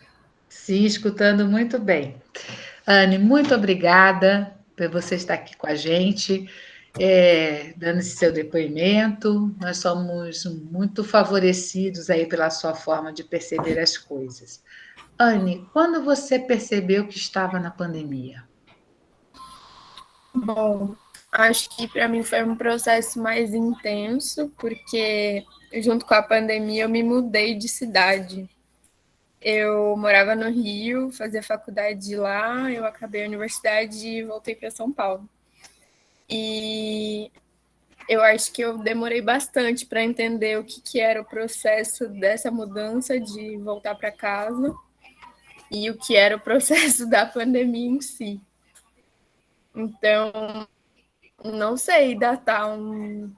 Sim, escutando muito bem. Anne, muito obrigada por você estar aqui com a gente, dando esse seu depoimento. Nós somos muito favorecidos aí pela sua forma de perceber as coisas. Anne, quando você percebeu que estava na pandemia? Bom, acho que para mim foi um processo mais intenso, porque junto com a pandemia eu me mudei de cidade. Eu morava no Rio, fazia faculdade lá, eu acabei a universidade e voltei para São Paulo. E eu acho que eu demorei bastante para entender o que era o processo dessa mudança de voltar para casa e o que era o processo da pandemia em si. Então, não sei datar um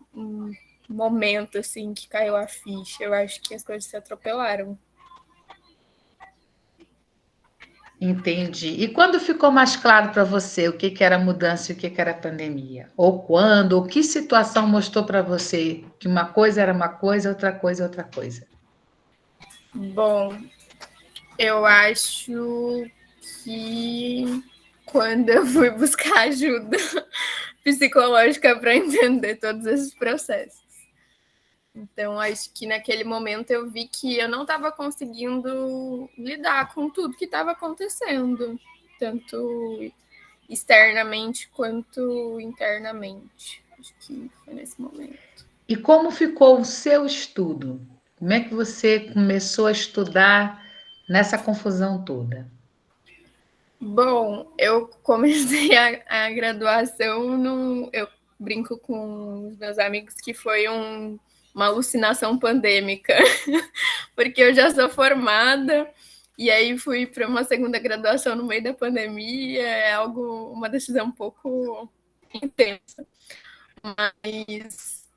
momento assim que caiu a ficha. Eu acho que as coisas se atropelaram. Entendi. E quando ficou mais claro para você o que era mudança e o que era pandemia? Ou quando, ou que situação mostrou para você que uma coisa era uma coisa, outra coisa é outra coisa? Bom, eu acho que quando eu fui buscar ajuda psicológica para entender todos esses processos. Então, acho que naquele momento eu vi que eu não estava conseguindo lidar com tudo que estava acontecendo, tanto externamente quanto internamente. Acho que foi nesse momento. E como ficou o seu estudo? Como é que você começou a estudar nessa confusão toda? Bom, eu comecei a graduação, eu brinco com os meus amigos que foi uma alucinação pandêmica, porque eu já sou formada, e aí fui para uma segunda graduação no meio da pandemia, é uma decisão um pouco intensa. Mas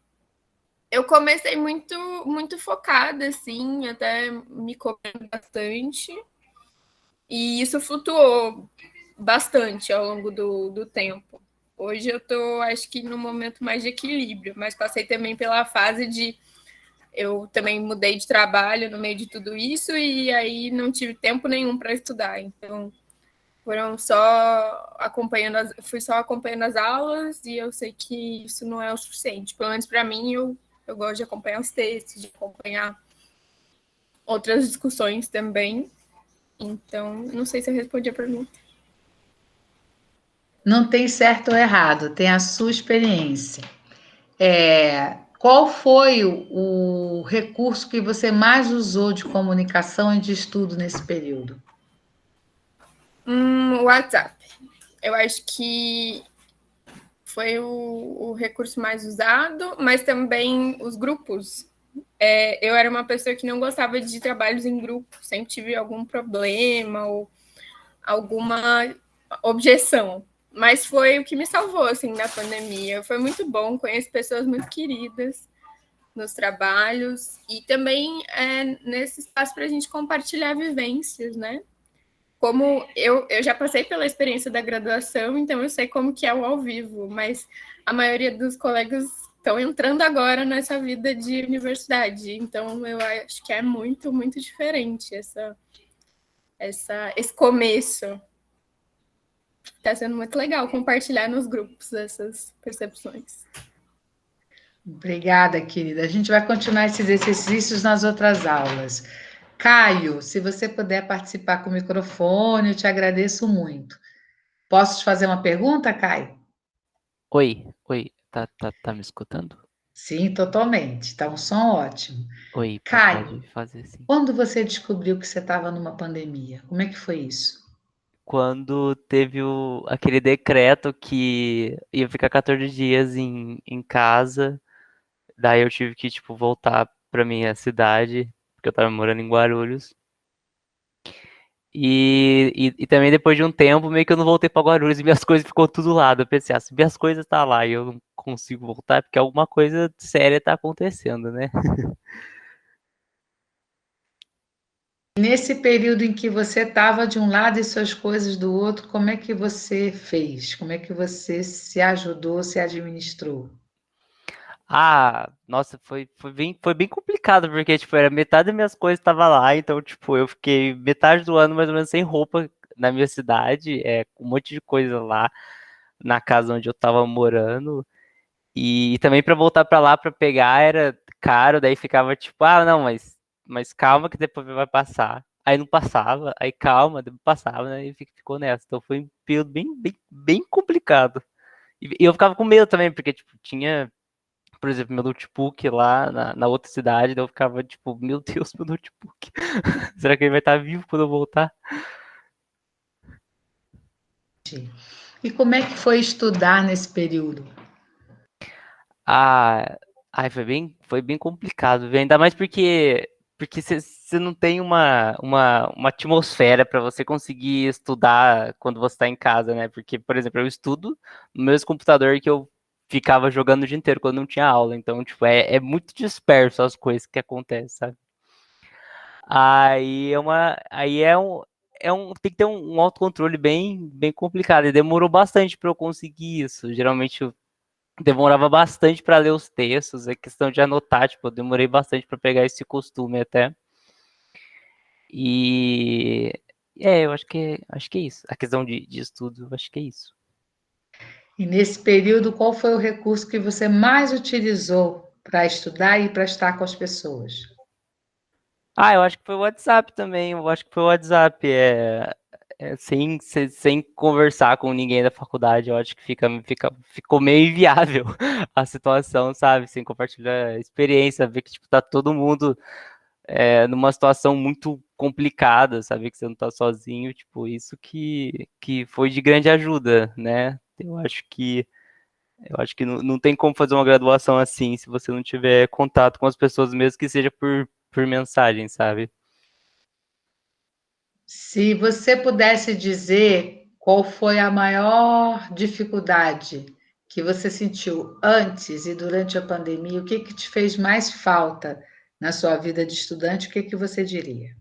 eu comecei muito, muito focada, assim, até me cobrando bastante, e isso flutuou bastante ao longo do tempo. Hoje eu estou, acho que, no momento mais de equilíbrio, mas passei também pela fase de... Eu também mudei de trabalho no meio de tudo isso e aí não tive tempo nenhum para estudar. Então, foram fui só acompanhando as aulas e eu sei que isso não é o suficiente. Pelo menos para mim, eu gosto de acompanhar os textos, de acompanhar outras discussões também. Então, não sei se eu respondi a pergunta. Não tem certo ou errado, tem a sua experiência. Qual foi o recurso que você mais usou de comunicação e de estudo nesse período? O WhatsApp. Eu acho que foi o recurso mais usado, mas também os grupos. Eu era uma pessoa que não gostava de trabalhos em grupo, sempre tive algum problema ou alguma objeção. Mas foi o que me salvou, assim, na pandemia. Foi muito bom, conheço pessoas muito queridas nos trabalhos e também nesse espaço para a gente compartilhar vivências, né? Como eu já passei pela experiência da graduação, então eu sei como que é o ao vivo, mas a maioria dos colegas estão entrando agora nessa vida de universidade, então eu acho que é muito, muito diferente esse começo. Está sendo muito legal compartilhar nos grupos essas percepções. Obrigada, querida. A gente vai continuar esses exercícios nas outras aulas. Caio, se você puder participar com o microfone, eu te agradeço muito. Posso te fazer uma pergunta, Caio? Oi, tá me escutando? Sim, totalmente. Está um som ótimo. Oi, Caio, pode fazer sim. quando você descobriu que você estava numa pandemia, como é que foi isso? Quando teve aquele decreto que ia ficar 14 dias em casa, daí eu tive que, tipo, voltar pra minha cidade, porque eu tava morando em Guarulhos. E também depois de um tempo, meio que eu não voltei pra Guarulhos e minhas coisas ficou tudo lá. Eu pensei, se minhas coisas tá lá e eu não consigo voltar, é porque alguma coisa séria tá acontecendo, né? Nesse período em que você estava de um lado e suas coisas do outro, como é que você fez? Como é que você se ajudou, se administrou? Ah, nossa, foi bem complicado, porque, tipo, era metade das minhas coisas tava lá, então, tipo, eu fiquei metade do ano mais ou menos sem roupa na minha cidade, com um monte de coisa lá na casa onde eu tava morando, e também pra voltar pra lá pra pegar era caro, daí ficava tipo, não, mas calma que depois vai passar. Aí não passava, aí calma, depois passava, né, e ficou nessa. Então foi um período bem complicado. E eu ficava com medo também, porque, tipo, tinha por exemplo, meu notebook lá na outra cidade, daí eu ficava tipo, meu Deus, meu notebook. Será que ele vai estar vivo quando eu voltar? E como é que foi estudar nesse período? Ah, foi bem complicado, viu? Ainda mais porque você não tem uma atmosfera para você conseguir estudar quando você está em casa, né? Porque, por exemplo, eu estudo no mesmo computador que eu ficava jogando o dia inteiro quando não tinha aula. Então, tipo, é muito disperso as coisas que acontecem, sabe? Tem que ter um autocontrole bem complicado. E demorou bastante para eu conseguir isso. Geralmente eu demorava bastante para ler os textos, é questão de anotar, tipo, eu demorei bastante para pegar esse costume até. E eu acho que é isso. A questão de estudo, eu acho que é isso. E nesse período, qual foi o recurso que você mais utilizou para estudar e para estar com as pessoas? Eu acho que foi o WhatsApp também. Eu acho que foi o WhatsApp. sem conversar com ninguém da faculdade, eu acho que ficou meio inviável a situação, sabe? Sem compartilhar experiência, ver que tipo, tá todo mundo numa situação muito complicada, saber que você não tá sozinho, tipo, isso que foi de grande ajuda, né? Eu acho que não tem como fazer uma graduação assim se você não tiver contato com as pessoas, mesmo que seja por mensagem, sabe? Se você pudesse dizer qual foi a maior dificuldade que você sentiu antes e durante a pandemia, o que que te fez mais falta na sua vida de estudante, o que que você diria?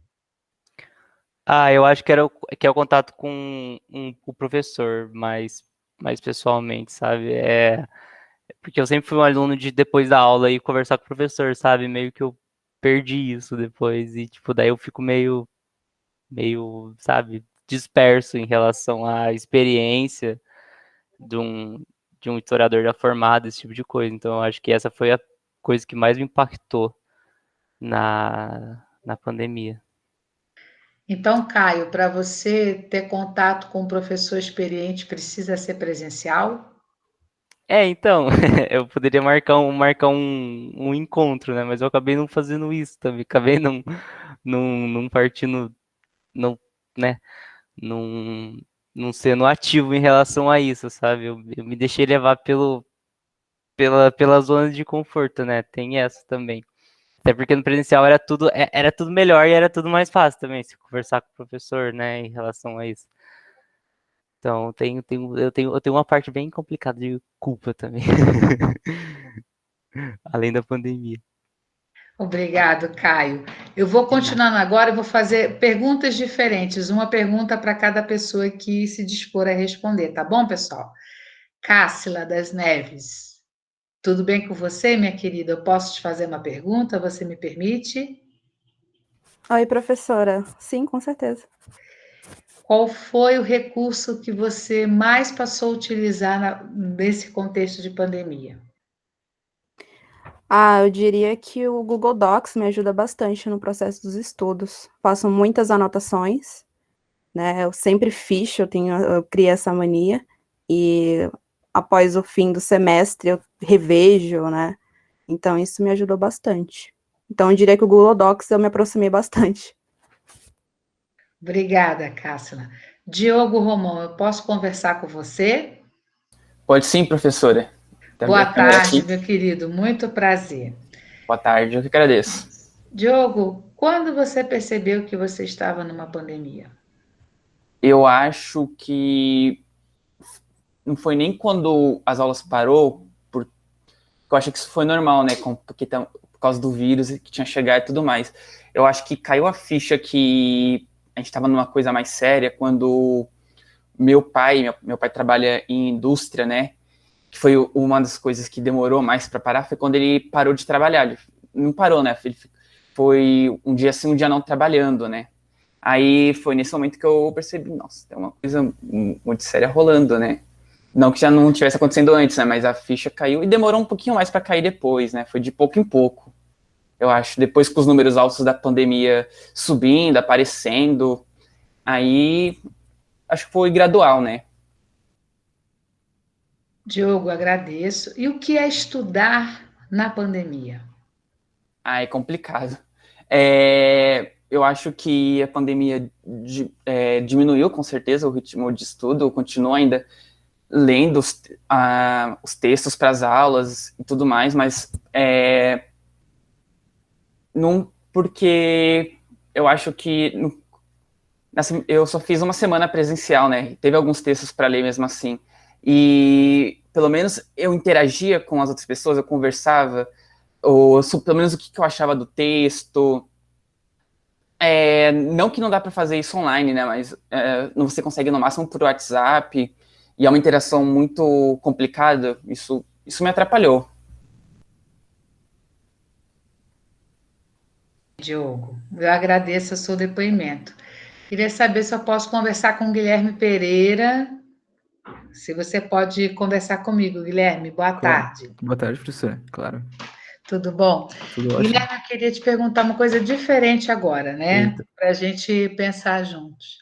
Eu acho que é o contato com o professor, mais pessoalmente, sabe? Porque eu sempre fui um aluno de depois da aula ir conversar com o professor, sabe? Meio que eu perdi isso depois e tipo daí eu fico meio, sabe, disperso em relação à experiência de um historiador já formado, esse tipo de coisa. Então eu acho que essa foi a coisa que mais me impactou na pandemia. Então, Caio, para você ter contato com um professor experiente, precisa ser presencial? Então, eu poderia marcar um encontro, né? Mas eu acabei não fazendo isso também. Acabei não partindo, não, né? Não, não sendo ativo em relação a isso, sabe? Eu me deixei levar pela zona de conforto, né? Tem essa também. Até porque no presencial era tudo melhor e era tudo mais fácil também, se conversar com o professor, né, em relação a isso. Então, eu tenho uma parte bem complicada de culpa também, além da pandemia. Obrigado, Caio. Eu vou De nada. continuando agora e vou fazer perguntas diferentes, uma pergunta para cada pessoa que se dispor a responder, tá bom, pessoal? Cássila das Neves, tudo bem com você, minha querida? Eu posso te fazer uma pergunta? Você me permite? Oi, professora. Sim, com certeza. Qual foi o recurso que você mais passou a utilizar nesse contexto de pandemia? Eu diria que o Google Docs me ajuda bastante no processo dos estudos. Faço muitas anotações, né? Eu sempre ficho, eu criei essa mania, e após o fim do semestre eu revejo, né? Então isso me ajudou bastante. Então eu diria que o Google Docs eu me aproximei bastante. Obrigada, Cássila. Diogo Romão, eu posso conversar com você? Pode sim, professora. Tá Boa a câmera tarde, aqui. meu querido, muito prazer. Boa tarde, eu que agradeço. Diogo, quando você percebeu que você estava numa pandemia? Eu acho que não foi nem quando as aulas parou, porque eu acho que isso foi normal, né? Porque por causa do vírus que tinha chegado e tudo mais. Eu acho que caiu a ficha que a gente estava numa coisa mais séria quando meu pai trabalha em indústria, né? Que foi uma das coisas que demorou mais para parar, foi quando ele parou de trabalhar. Ele não parou, né? Ele foi um dia sim, um dia não trabalhando, né? Aí foi nesse momento que eu percebi, nossa, tem uma coisa muito séria rolando, né? Não que já não tivesse acontecendo antes, né? Mas a ficha caiu e demorou um pouquinho mais para cair depois, né? Foi de pouco em pouco, eu acho. Depois com os números altos da pandemia subindo, aparecendo, aí acho que foi gradual, né? Diogo, agradeço. E o que é estudar na pandemia? É complicado. Eu acho que a pandemia diminuiu, com certeza, o ritmo de estudo. Eu continuo ainda lendo os textos para as aulas e tudo mais, mas não, porque eu acho que eu só fiz uma semana presencial, né? Teve alguns textos para ler mesmo assim. E pelo menos eu interagia com as outras pessoas, eu conversava, ou pelo menos o que eu achava do texto. Não que não dá para fazer isso online, né? Mas você consegue no máximo por WhatsApp, e é uma interação muito complicada. Isso me atrapalhou. Diogo, eu agradeço o seu depoimento. Queria saber se eu posso conversar com o Guilherme Pereira. Se você pode conversar comigo, Guilherme. Boa Claro. tarde. Boa tarde, professor. Claro. Tudo bom? Tudo ótimo. Guilherme, eu queria te perguntar uma coisa diferente agora, né? Eita. Para a gente pensar juntos.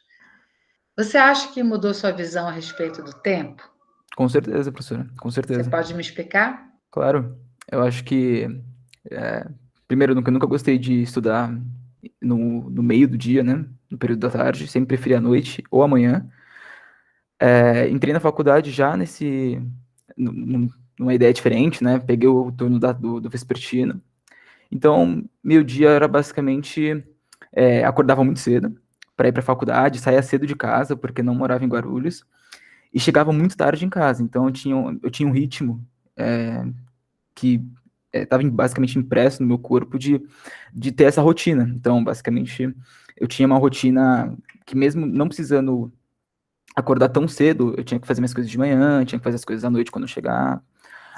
Você acha que mudou sua visão a respeito do tempo? Com certeza, professora, com Você certeza. pode me explicar? Claro, eu acho que, primeiro, eu nunca gostei de estudar no meio do dia, né? No período da tarde, sempre preferi à noite ou amanhã. Entrei na faculdade já numa ideia diferente, né? Peguei o turno do vespertino. Então, meu dia era basicamente, acordava muito cedo para ir para a faculdade, saía cedo de casa, porque não morava em Guarulhos, e chegava muito tarde em casa. Então, eu tinha um ritmo que estava basicamente impresso no meu corpo de ter essa rotina. Então, basicamente, eu tinha uma rotina que mesmo não precisando acordar tão cedo, eu tinha que fazer minhas coisas de manhã, tinha que fazer as coisas à noite quando eu chegar.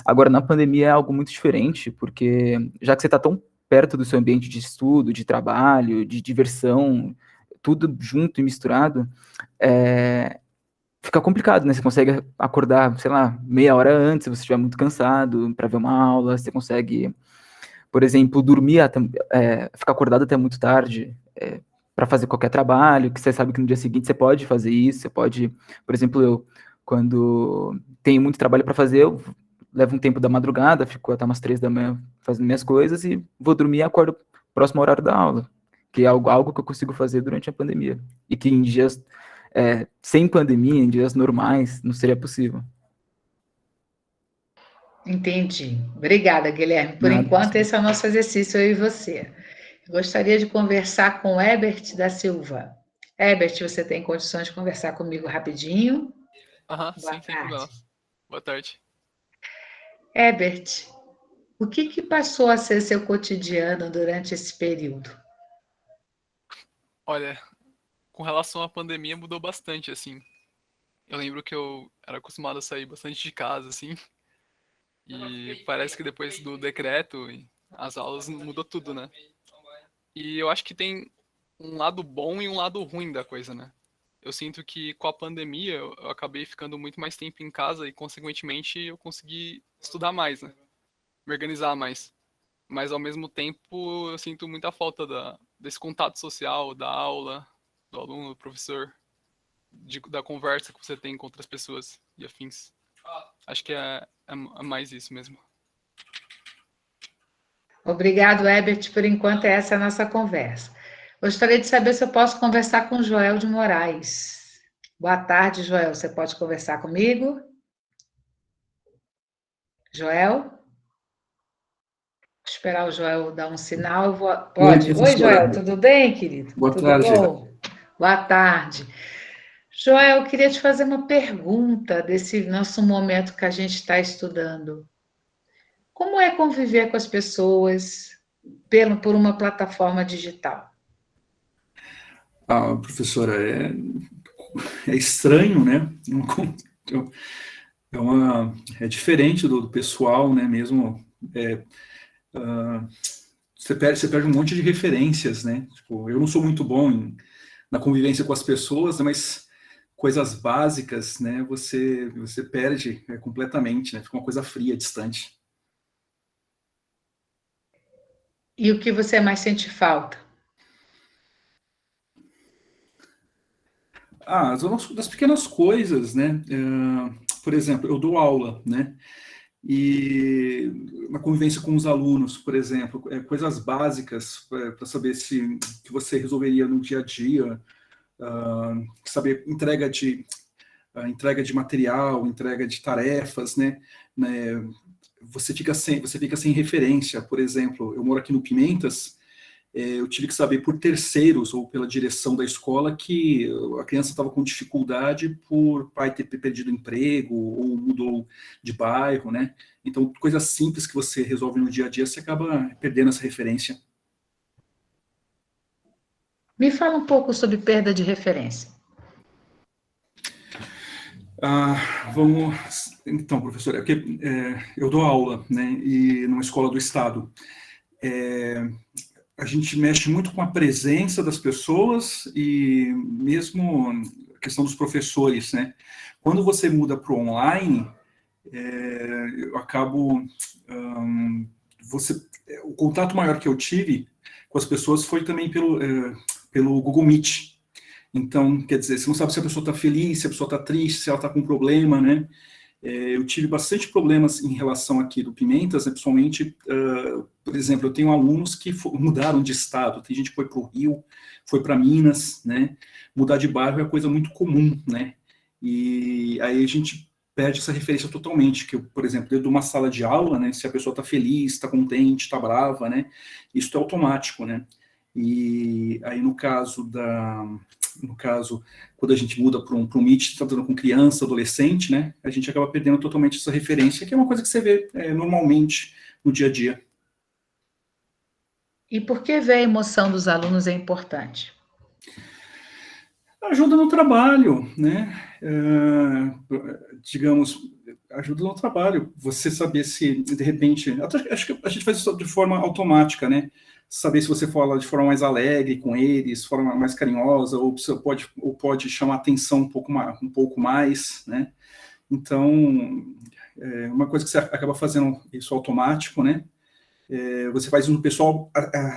Agora, na pandemia é algo muito diferente, porque já que você está tão perto do seu ambiente de estudo, de trabalho, de diversão, tudo junto e misturado, fica complicado, né? Você consegue acordar, sei lá, meia hora antes, se você estiver muito cansado, para ver uma aula, você consegue, por exemplo, dormir, ficar acordado até muito tarde, para fazer qualquer trabalho, que você sabe que no dia seguinte você pode fazer isso, você pode, por exemplo, eu, quando tenho muito trabalho para fazer, eu levo um tempo da madrugada, fico até umas 3 da manhã fazendo minhas coisas e vou dormir e acordo próximo ao horário da aula, que é algo que eu consigo fazer durante a pandemia, e que em dias sem pandemia, em dias normais, não seria possível. Entendi. Obrigada, Guilherme. Por Nada, enquanto, professor. esse é o nosso exercício, eu e você. Eu gostaria de conversar com Herbert da Silva. Herbert, você tem condições de conversar comigo rapidinho? Aham, Boa sim, sem problema. tarde. Boa tarde. Herbert, o que passou a ser seu cotidiano durante esse período? Olha, com relação à pandemia mudou bastante, assim. Eu lembro que eu era acostumado a sair bastante de casa, assim. E parece que depois do decreto, as aulas mudou tudo, né? E eu acho que tem um lado bom e um lado ruim da coisa, né? Eu sinto que com a pandemia eu acabei ficando muito mais tempo em casa e, consequentemente, eu consegui estudar mais, né? Me organizar mais. Mas, ao mesmo tempo, eu sinto muita falta desse contato social, da aula, do aluno, do professor, da conversa que você tem com outras pessoas e afins. Acho que é mais isso mesmo. Obrigado, Herbert. Por enquanto, essa é a nossa conversa. Gostaria de saber se eu posso conversar com Joel de Moraes. Boa tarde, Joel. Você pode conversar comigo? Joel? Vou esperar o Joel dar um sinal. Pode? Oi, Joel, tudo bem, querido? Boa Tudo tarde. bom? Boa tarde. Joel, eu queria te fazer uma pergunta desse nosso momento que a gente está estudando. Como é conviver com as pessoas por uma plataforma digital? Professora, é estranho, né? É diferente do pessoal, né? Mesmo você perde um monte de referências, né? Tipo, eu não sou muito bom na convivência com as pessoas, mas coisas básicas, né? Você perde completamente, né? Fica uma coisa fria, distante. E o que você mais sente falta? Das pequenas coisas, né? Por exemplo, eu dou aula, né? E na convivência com os alunos, por exemplo, coisas básicas para saber que você resolveria no dia a dia, saber entrega de material, entrega de tarefas, né? Você fica sem referência. Por exemplo, eu moro aqui no Pimentas, eu tive que saber por terceiros ou pela direção da escola que a criança estava com dificuldade por pai ter perdido emprego ou mudou de bairro, né? Então, coisas simples que você resolve no dia a dia, você acaba perdendo essa referência. Me fala um pouco sobre perda de referência. Então, professor, eu dou aula, né? E numa escola do estado. A gente mexe muito com a presença das pessoas e mesmo a questão dos professores, né? Quando você muda para o online, eu acabo... o contato maior que eu tive com as pessoas foi também pelo Google Meet. Então, quer dizer, você não sabe se a pessoa está feliz, se a pessoa está triste, se ela está com problema, né? Eu tive bastante problemas em relação aqui do Pimentas, né, pessoalmente, por exemplo, eu tenho alunos que mudaram de estado, tem gente que foi para o Rio, foi para Minas, né, mudar de bairro é coisa muito comum, né, e aí a gente perde essa referência totalmente, que, por exemplo, dentro de uma sala de aula, né, se a pessoa está feliz, está contente, está brava, né, isso é automático, né, e aí no caso, quando a gente muda para um Meet, tratando com criança, adolescente, né, a gente acaba perdendo totalmente essa referência, que é uma coisa que você vê normalmente no dia a dia. E por que ver a emoção dos alunos é importante? Ajuda no trabalho, né? Digamos, ajuda no trabalho. Você saber se, de repente... Acho que a gente faz isso de forma automática, né? Saber se você fala de forma mais alegre com eles, de forma mais carinhosa, ou pode chamar atenção um pouco mais, né? Então, uma coisa que você acaba fazendo isso automático, né? Você faz isso no pessoal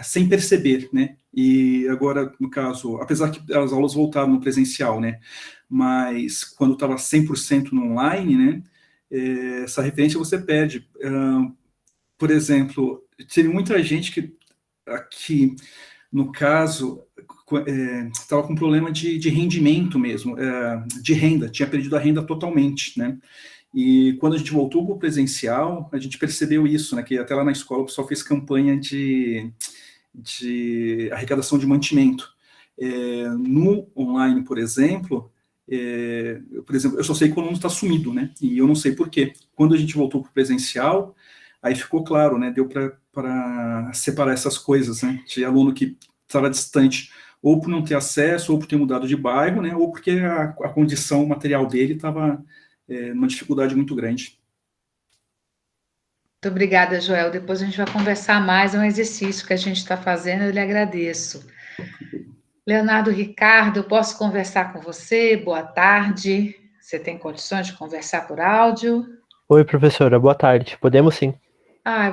sem perceber, né? E agora, no caso, apesar que as aulas voltaram no presencial, né? Mas quando estava 100% no online, né? Essa referência você perde. Por exemplo, teve muita gente que aqui, no caso, estava com problema de rendimento mesmo, de renda, tinha perdido a renda totalmente, né? E quando a gente voltou para o presencial, a gente percebeu isso, né? Que até lá na escola o pessoal fez campanha de arrecadação de mantimento. No online, por exemplo, eu só sei quando o aluno está sumido, né? E eu não sei por quê. Quando a gente voltou para o presencial, aí ficou claro, né? Deu para separar essas coisas, né? De aluno que estava distante, ou por não ter acesso, ou por ter mudado de bairro, né? Ou porque a condição material dele estava numa dificuldade muito grande. Muito obrigada, Joel. Depois a gente vai conversar mais, é um exercício que a gente está fazendo, eu lhe agradeço. Leonardo Ricardo, eu posso conversar com você? Boa tarde. Você tem condições de conversar por áudio? Oi, professora, boa tarde. Podemos sim.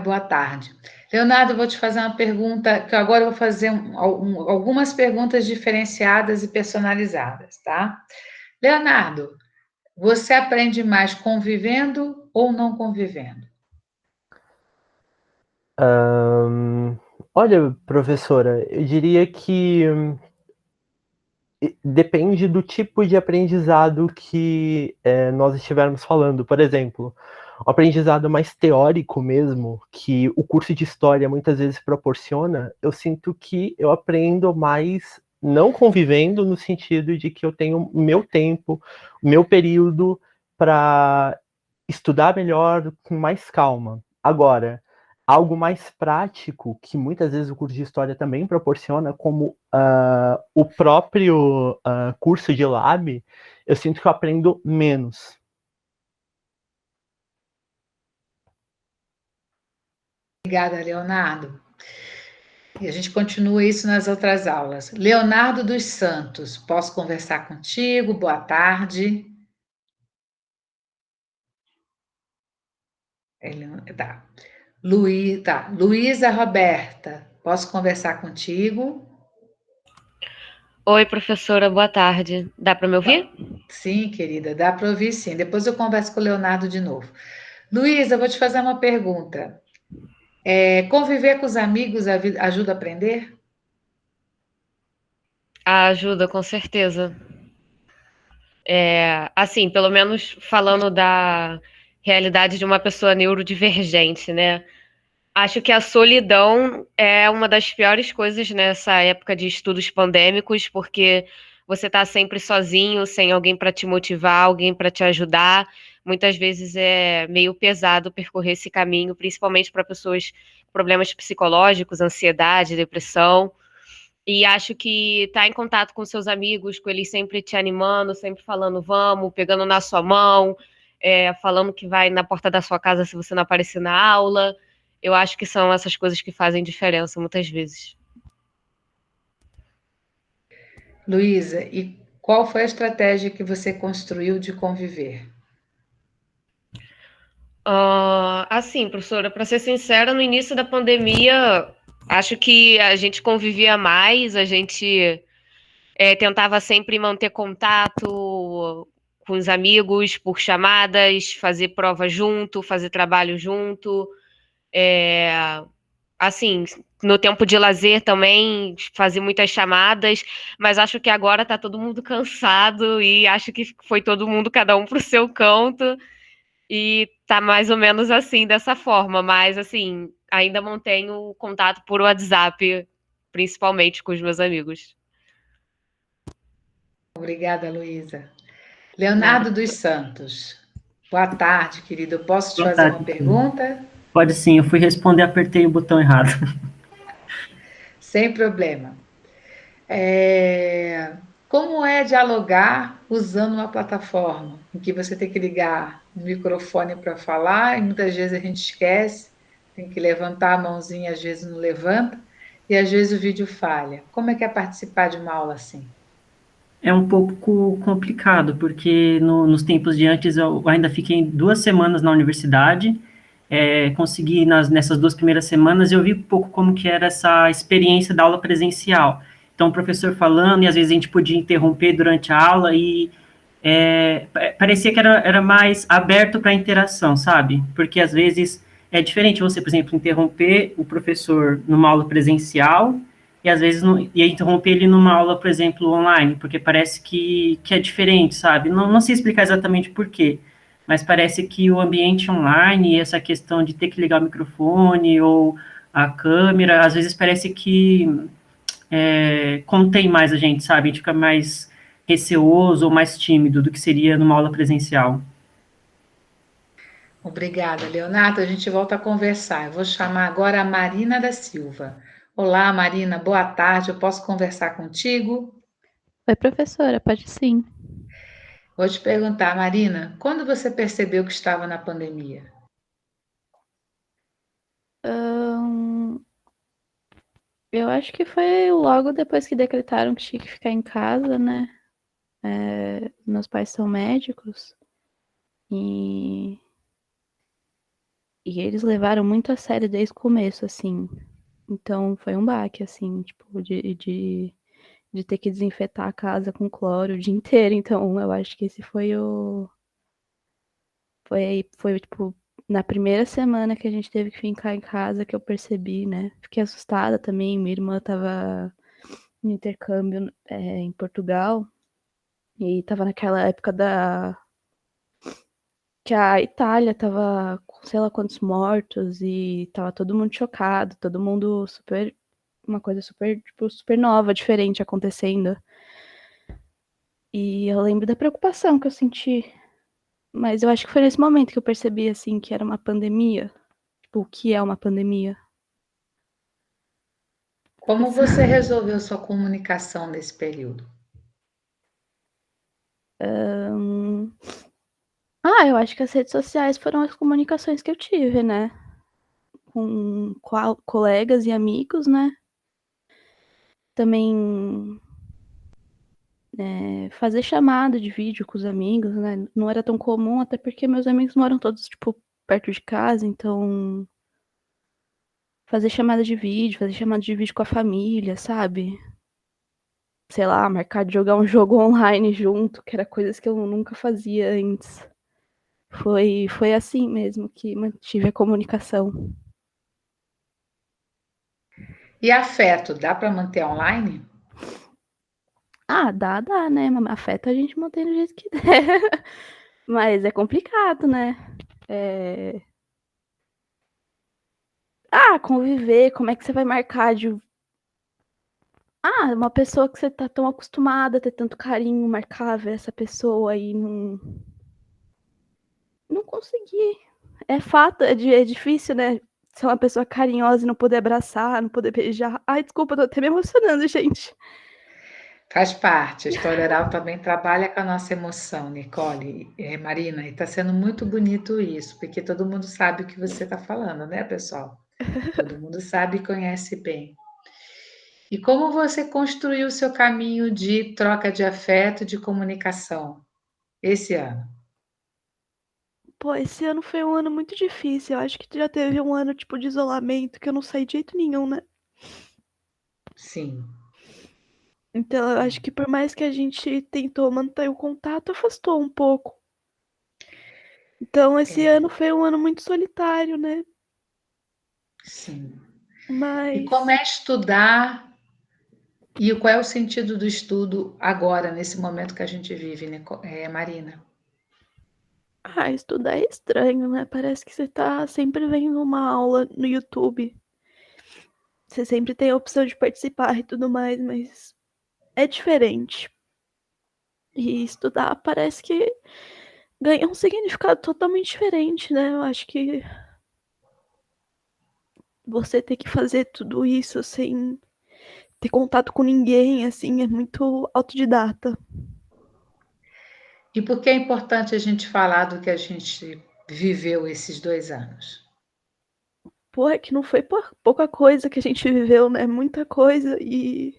Boa tarde. Leonardo, eu vou te fazer uma pergunta, que agora eu vou fazer algumas perguntas diferenciadas e personalizadas, tá? Leonardo, você aprende mais convivendo ou não convivendo? Olha, professora, eu diria que depende do tipo de aprendizado que nós estivermos falando. Por exemplo, o aprendizado mais teórico mesmo, que o curso de História muitas vezes proporciona, eu sinto que eu aprendo mais não convivendo, no sentido de que eu tenho meu tempo, meu período para estudar melhor, com mais calma. Agora, algo mais prático, que muitas vezes o curso de História também proporciona, como o próprio curso de Lab, eu sinto que eu aprendo menos. Obrigada, Leonardo. E a gente continua isso nas outras aulas. Leonardo dos Santos, posso conversar contigo? Boa tarde. Tá. Luísa Roberta, posso conversar contigo? Oi, professora, boa tarde. Dá para me ouvir? Sim, querida, dá para ouvir sim. Depois eu converso com o Leonardo de novo. Luísa, vou te fazer uma pergunta. Conviver com os amigos ajuda a aprender? Ajuda, com certeza. Assim, pelo menos falando da realidade de uma pessoa neurodivergente, né? Acho que a solidão é uma das piores coisas nessa época de estudos pandêmicos, porque você está sempre sozinho, sem alguém para te motivar, alguém para te ajudar. Muitas vezes é meio pesado percorrer esse caminho, principalmente para pessoas com problemas psicológicos, ansiedade, depressão. E acho que estar em contato com seus amigos, com eles sempre te animando, sempre falando vamos, pegando na sua mão, falando que vai na porta da sua casa se você não aparecer na aula. Eu acho que são essas coisas que fazem diferença muitas vezes. Luísa, e qual foi a estratégia que você construiu de conviver? Assim, professora, para ser sincera, no início da pandemia, acho que a gente convivia mais, a gente tentava sempre manter contato com os amigos por chamadas, fazer prova junto, fazer trabalho junto. Assim, no tempo de lazer também, fazer muitas chamadas, mas acho que agora tá todo mundo cansado e acho que foi todo mundo, cada um pro seu canto, e tá mais ou menos assim, dessa forma, mas assim, ainda mantenho contato por WhatsApp, principalmente com os meus amigos. Obrigada, Luísa. Leonardo dos Santos. Boa tarde, querido. Eu posso te fazer uma pergunta? Pode sim, eu fui responder, apertei o botão errado. Sem problema. Como é dialogar usando uma plataforma em que você tem que ligar o microfone para falar e muitas vezes a gente esquece, tem que levantar a mãozinha, às vezes não levanta, e às vezes o vídeo falha. Como é que é participar de uma aula assim? É um pouco complicado, porque nos tempos de antes eu ainda fiquei 2 semanas na universidade, consegui nessas 2 primeiras semanas eu vi um pouco como que era essa experiência da aula presencial. Então, o professor falando, e às vezes a gente podia interromper durante a aula, e parecia que era mais aberto para interação, sabe? Porque às vezes é diferente você, por exemplo, interromper o professor numa aula presencial, e às vezes e interromper ele numa aula, por exemplo, online, porque parece que é diferente, sabe? Não sei explicar exatamente por quê, mas parece que o ambiente online, essa questão de ter que ligar o microfone ou a câmera, às vezes parece que contém mais a gente, sabe? A gente fica mais receoso ou mais tímido do que seria numa aula presencial. Obrigada, Leonardo. A gente volta a conversar. Eu vou chamar agora a Marina da Silva. Olá, Marina, boa tarde. Eu posso conversar contigo? Oi, professora, pode sim. Vou te perguntar, Marina, quando você percebeu que estava na pandemia? Eu acho que foi logo depois que decretaram que tinha que ficar em casa, né? Meus pais são médicos e eles levaram muito a sério desde o começo, assim. Então foi um baque, assim, tipo, de ter que desinfetar a casa com cloro o dia inteiro. Então eu acho que esse foi Foi, tipo, na primeira semana que a gente teve que ficar em casa que eu percebi, né? Fiquei assustada também. Minha irmã tava no intercâmbio em Portugal e tava naquela época que a Itália tava com sei lá quantos mortos e tava todo mundo chocado, todo mundo super. Uma coisa super, tipo, super nova, diferente acontecendo. E eu lembro da preocupação que eu senti. Mas eu acho que foi nesse momento que eu percebi, assim, que era uma pandemia. Tipo, o que é uma pandemia? Como você resolveu sua comunicação nesse período? Eu acho que as redes sociais foram as comunicações que eu tive, né? Com colegas e amigos, né? Também fazer chamada de vídeo com os amigos, né? Não era tão comum, até porque meus amigos moram todos, tipo, perto de casa, então fazer chamada de vídeo com a família, sabe? Sei lá, marcar de jogar um jogo online junto, que era coisas que eu nunca fazia antes. Foi assim mesmo que mantive a comunicação. E afeto, dá para manter online? Dá, né? Afeto a gente mantém do jeito que der. Mas é complicado, né? Conviver, como é que você vai marcar de. Uma pessoa que você tá tão acostumada a ter tanto carinho, marcar, ver essa pessoa e não conseguir. É fato, é difícil, né? Ser uma pessoa carinhosa e não poder abraçar, não poder beijar. Ai, desculpa, tô até me emocionando, gente. Faz parte. A História Oral também trabalha com a nossa emoção, Nicole, Marina, e está sendo muito bonito isso, porque todo mundo sabe o que você está falando, né, pessoal? Todo mundo sabe e conhece bem. E como você construiu o seu caminho de troca de afeto, de comunicação, esse ano? Pô, esse ano foi um ano muito difícil. Eu acho que já teve um ano, tipo, de isolamento, que eu não saí de jeito nenhum, né? Sim. Então, eu acho que por mais que a gente tentou manter o contato, afastou um pouco. Então, esse ano foi um ano muito solitário, né? Sim. E Mas, como é estudar e qual é o sentido do estudo agora, nesse momento que a gente vive, né, Marina? estudar é estranho, né? Parece que você tá sempre vendo uma aula no YouTube. Você sempre tem a opção de participar e tudo mais, mas é diferente. E estudar parece que ganha um significado totalmente diferente, né? Eu acho que você ter que fazer tudo isso sem ter contato com ninguém, assim, é muito autodidata. E por que é importante a gente falar do que a gente viveu esses 2 anos? Pô, é que não foi pouca coisa que a gente viveu, né? Muita coisa e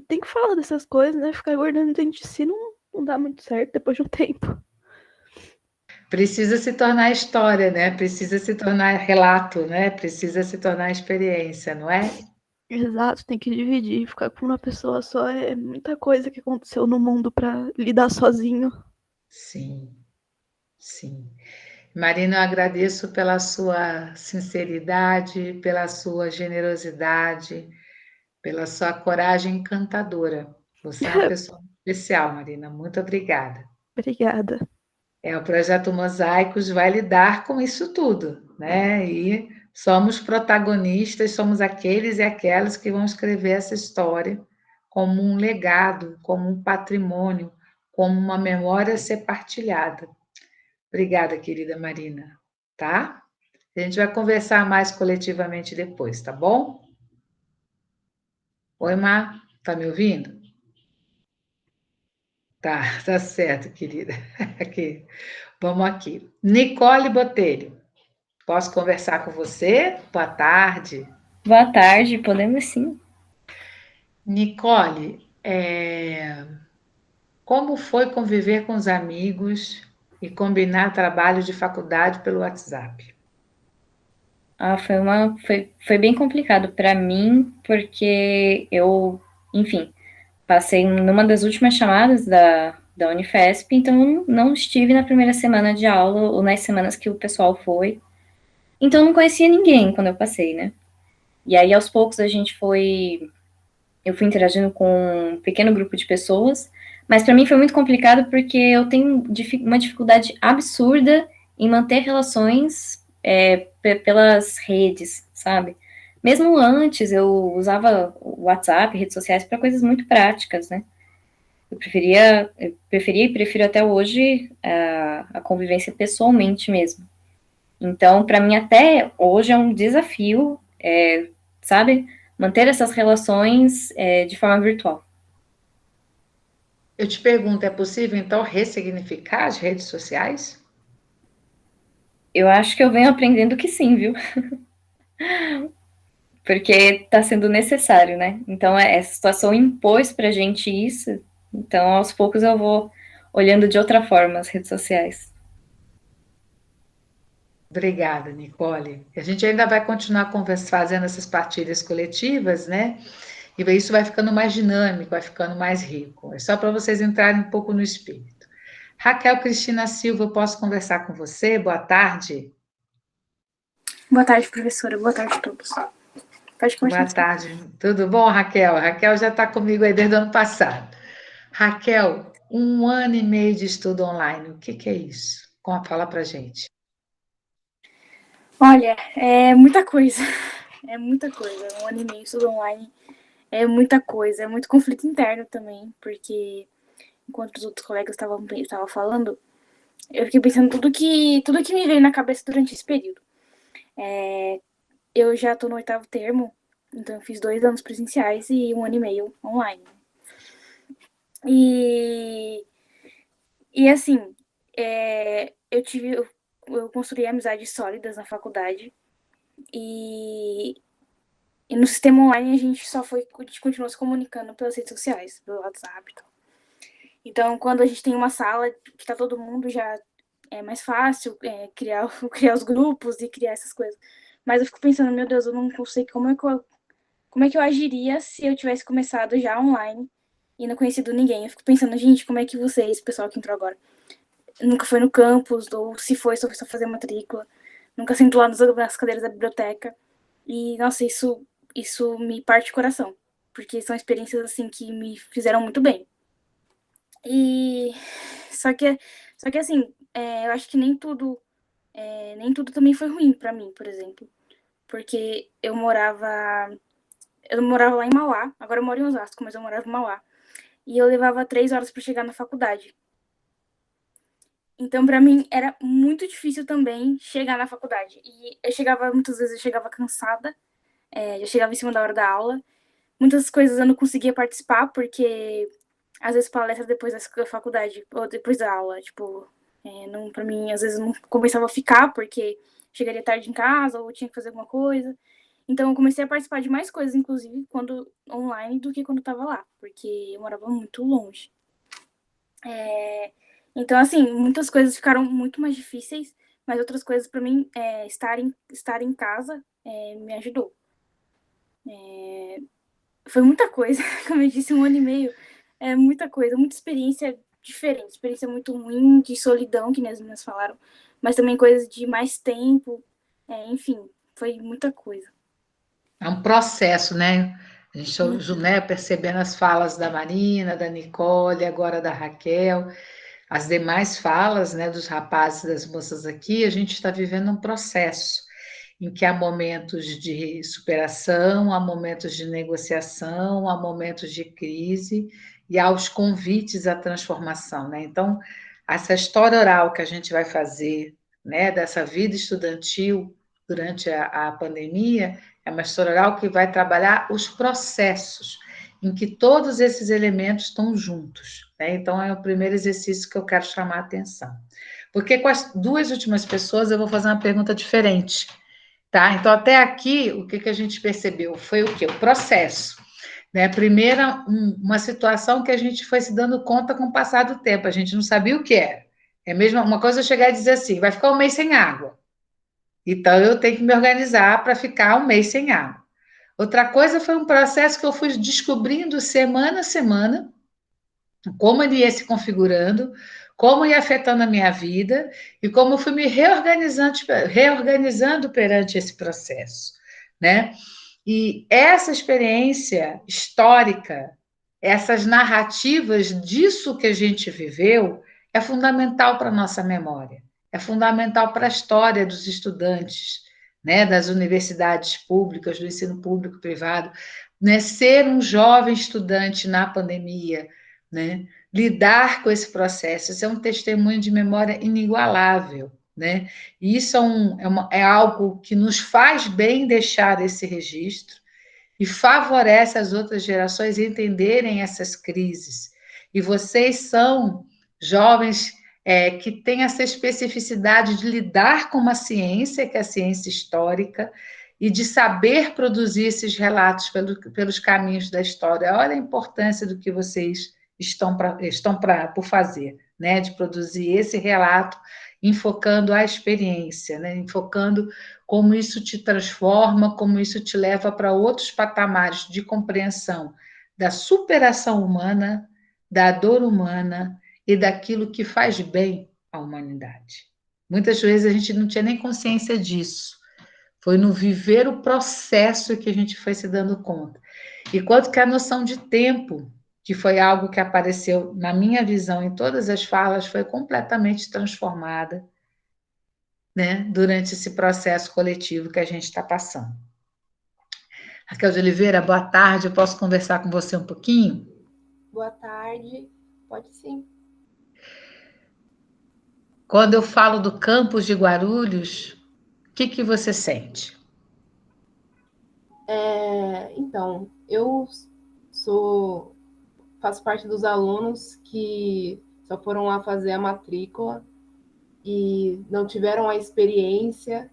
tem que falar dessas coisas, né? Ficar guardando dentro de si não dá muito certo depois de um tempo. Precisa se tornar história, né? Precisa se tornar relato, né? Precisa se tornar experiência, não é? Exato, tem que dividir. Ficar com uma pessoa só é muita coisa que aconteceu no mundo pra lidar sozinho. Sim, sim. Marina, eu agradeço pela sua sinceridade, pela sua generosidade, pela sua coragem encantadora. Você é uma pessoa especial, Marina. Muito obrigada. Obrigada. O projeto Mosaicos vai lidar com isso tudo, né? E somos protagonistas, somos aqueles e aquelas que vão escrever essa história como um legado, como um patrimônio, como uma memória a ser partilhada. Obrigada, querida Marina, tá? A gente vai conversar mais coletivamente depois, tá bom? Oi, Mar, tá me ouvindo? Tá certo, querida. Aqui. Vamos aqui. Nicole Botelho. Posso conversar com você? Boa tarde. Boa tarde, podemos sim. Nicole, como foi conviver com os amigos e combinar trabalho de faculdade pelo WhatsApp? Foi bem complicado para mim, porque eu, enfim, passei numa das últimas chamadas da Unifesp, então não estive na primeira semana de aula ou nas semanas que o pessoal foi. Então não conhecia ninguém quando eu passei, né? E aí aos poucos eu fui interagindo com um pequeno grupo de pessoas, mas para mim foi muito complicado porque eu tenho uma dificuldade absurda em manter relações pelas redes, sabe? Mesmo antes eu usava o WhatsApp, redes sociais para coisas muito práticas, né? Eu preferia e prefiro até hoje a convivência pessoalmente mesmo. Então, para mim até hoje é um desafio, sabe? Manter essas relações de forma virtual. Eu te pergunto, é possível então ressignificar as redes sociais? Eu acho que eu venho aprendendo que sim, viu? Porque está sendo necessário, né? Então, essa situação impôs pra gente isso, então aos poucos eu vou olhando de outra forma as redes sociais. Obrigada, Nicole. A gente ainda vai continuar fazendo essas partilhas coletivas, né? E isso vai ficando mais dinâmico, vai ficando mais rico. É só para vocês entrarem um pouco no espírito. Raquel Cristina Silva, eu posso conversar com você? Boa tarde. Boa tarde, professora. Boa tarde a todos. Pode começar. Boa tarde. Tudo bom, Raquel? Raquel já está comigo aí desde o ano passado. Raquel, 1 ano e meio de estudo online, o que é isso? Fala para gente. Olha, é muita coisa. É muita coisa. 1 ano e meio de estudo online é muita coisa. É muito conflito interno também, porque enquanto os outros colegas estavam falando, eu fiquei pensando tudo que me veio na cabeça durante esse período. Eu já estou no 8º termo, então eu fiz 2 anos presenciais e 1 ano e meio online. E assim, eu construí amizades sólidas na faculdade e no sistema online a gente continuou se comunicando pelas redes sociais, pelo WhatsApp e tal. Então, quando a gente tem uma sala que tá todo mundo, já é mais fácil criar os grupos e criar essas coisas. Mas eu fico pensando, meu Deus, eu não sei como é que eu como é que eu agiria se eu tivesse começado já online e não conhecido ninguém. Eu fico pensando, gente, como é que vocês, pessoal que entrou agora, nunca foi no campus, ou se foi, só foi só fazer matrícula, nunca sentou lá nas cadeiras da biblioteca. E, nossa, isso me parte o coração, porque são experiências, assim, que me fizeram muito bem. E só que assim, eu acho que nem tudo também foi ruim pra mim, por exemplo, porque eu morava lá em Mauá, agora eu moro em Osasco, mas eu morava em Mauá, e eu levava 3 horas para chegar na faculdade. Então, pra mim, era muito difícil também chegar na faculdade. E muitas vezes eu chegava cansada, já chegava em cima da hora da aula. Muitas coisas eu não conseguia participar, porque às vezes palestra depois da faculdade, ou depois da aula, tipo, pra mim, às vezes não começava a ficar, porque chegaria tarde em casa, ou tinha que fazer alguma coisa. Então, eu comecei a participar de mais coisas, inclusive, quando online, do que quando eu tava lá, porque eu morava muito longe. Então, assim, muitas coisas ficaram muito mais difíceis, mas outras coisas, pra mim, estar em casa me ajudou. Foi muita coisa, como eu disse, 1 ano e meio, muita coisa, muita experiência diferente, experiência muito ruim, de solidão, que as meninas falaram, mas também coisas de mais tempo, enfim, foi muita coisa. É um processo, né? A gente, né, percebendo as falas da Marina, da Nicole, agora da Raquel, as demais falas, né, dos rapazes e das moças aqui, a gente está vivendo um processo em que há momentos de superação, há momentos de negociação, há momentos de crise e há os convites à transformação, né? Então, essa história oral que a gente vai fazer, né, dessa vida estudantil durante a pandemia, é uma história oral que vai trabalhar os processos em que todos esses elementos estão juntos, né? Então, é o primeiro exercício que eu quero chamar a atenção. Porque com as 2 últimas pessoas eu vou fazer uma pergunta diferente, tá? Então, até aqui, o que a gente percebeu foi o quê? O processo, né? Primeiro, uma situação que a gente foi se dando conta com o passar do tempo, a gente não sabia o que era. É mesmo uma coisa eu chegar e dizer assim, vai ficar 1 mês sem água. Então, eu tenho que me organizar para ficar 1 mês sem água. Outra coisa foi um processo que eu fui descobrindo semana a semana, como ele ia se configurando, como ia afetando a minha vida e como eu fui me reorganizando perante esse processo, né? E essa experiência histórica, essas narrativas disso que a gente viveu, é fundamental para a nossa memória, é fundamental para a história dos estudantes, né, das universidades públicas, do ensino público privado, né, ser um jovem estudante na pandemia, né, lidar com esse processo, isso é um testemunho de memória inigualável, né? E isso é algo que nos faz bem deixar esse registro e favorece as outras gerações a entenderem essas crises. E vocês são jovens que têm essa especificidade de lidar com uma ciência, que é a ciência histórica, e de saber produzir esses relatos pelos caminhos da história. Olha a importância do que vocês estão por fazer, né? De produzir esse relato, enfocando a experiência, né? Enfocando como isso te transforma, como isso te leva para outros patamares de compreensão da superação humana, da dor humana e daquilo que faz bem à humanidade. Muitas vezes a gente não tinha nem consciência disso. Foi no viver o processo que a gente foi se dando conta. E quanto que a noção de tempo, que foi algo que apareceu na minha visão em todas as falas, foi completamente transformada, né, durante esse processo coletivo que a gente está passando. Raquel de Oliveira, boa tarde, eu posso conversar com você um pouquinho? Boa tarde, pode sim. Quando eu falo do campus de Guarulhos, o que você sente? Então, eu faço parte dos alunos que só foram lá fazer a matrícula e não tiveram a experiência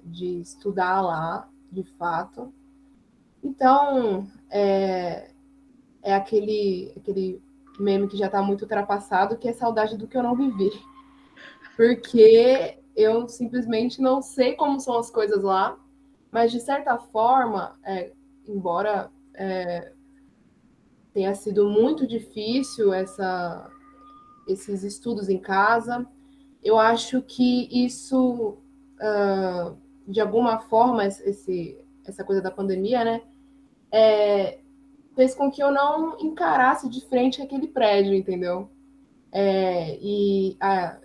de estudar lá, de fato. Então, é aquele meme que já está muito ultrapassado, que é saudade do que eu não vivi. Porque eu simplesmente não sei como são as coisas lá, mas, de certa forma, embora tenha sido muito difícil esses estudos em casa, eu acho que isso, de alguma forma, essa coisa da pandemia, né, fez com que eu não encarasse de frente aquele prédio, entendeu?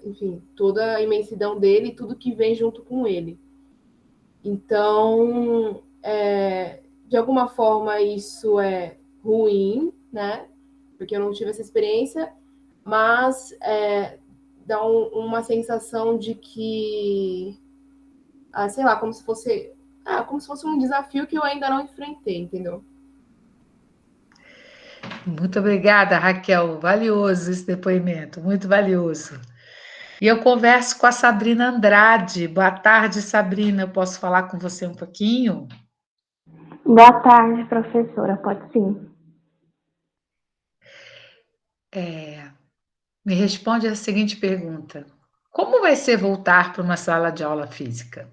Enfim, toda a imensidão dele e tudo que vem junto com ele. Então, de alguma forma, isso é ruim, né? Porque eu não tive essa experiência, mas dá uma sensação de que, sei lá, como se fosse um desafio que eu ainda não enfrentei, entendeu? Muito obrigada, Raquel. Valioso esse depoimento, muito valioso. E eu converso com a Sabrina Andrade. Boa tarde, Sabrina. Eu posso falar com você um pouquinho? Boa tarde, professora. Pode sim. Me responde a seguinte pergunta: como vai ser voltar para uma sala de aula física?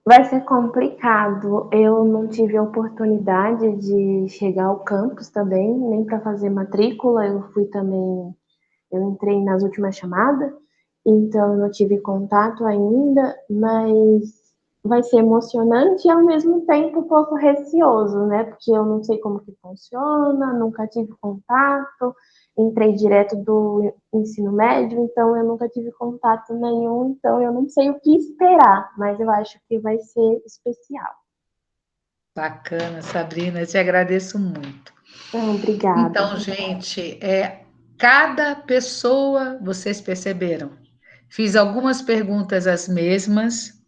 Vai ser complicado. Eu não tive a oportunidade de chegar ao campus também, nem para fazer matrícula. Eu entrei nas últimas chamadas, então eu não tive contato ainda, mas vai ser emocionante e ao mesmo tempo um pouco receoso, né? Porque eu não sei como que funciona, nunca tive contato, entrei direto do ensino médio, então eu nunca tive contato nenhum, então eu não sei o que esperar, mas eu acho que vai ser especial. Bacana, Sabrina, eu te agradeço muito. Obrigada. Então, gente, cada pessoa, vocês perceberam, fiz algumas perguntas as mesmas,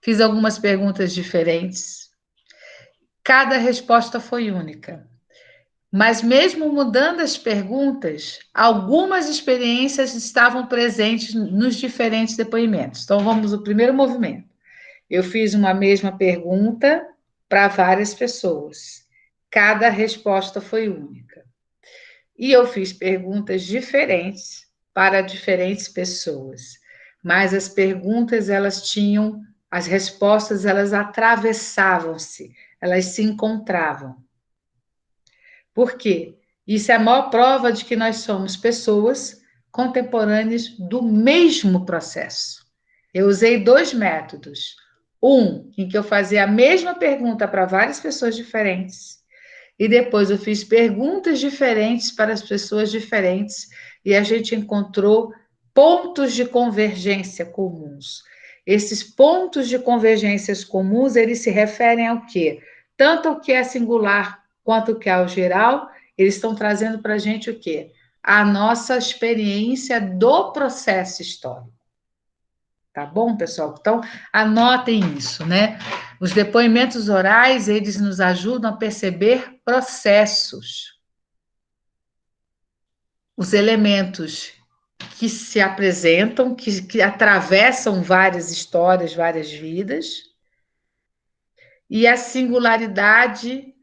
fiz algumas perguntas diferentes, cada resposta foi única. Mas mesmo mudando as perguntas, algumas experiências estavam presentes nos diferentes depoimentos. Então, vamos ao primeiro movimento. Eu fiz uma mesma pergunta para várias pessoas. Cada resposta foi única. E eu fiz perguntas diferentes para diferentes pessoas. Mas as perguntas, as respostas, elas atravessavam-se, elas se encontravam. Por quê? Isso é a maior prova de que nós somos pessoas contemporâneas do mesmo processo. Eu usei 2 métodos. Um, em que eu fazia a mesma pergunta para várias pessoas diferentes, e depois eu fiz perguntas diferentes para as pessoas diferentes, e a gente encontrou pontos de convergência comuns. Esses pontos de convergências comuns, eles se referem ao quê? Tanto ao que é singular quanto ao que é o geral, eles estão trazendo para a gente o quê? A nossa experiência do processo histórico. Tá bom, pessoal? Então, anotem isso, né? Os depoimentos orais, eles nos ajudam a perceber processos. Os elementos que se apresentam, que atravessam várias histórias, várias vidas, e a singularidade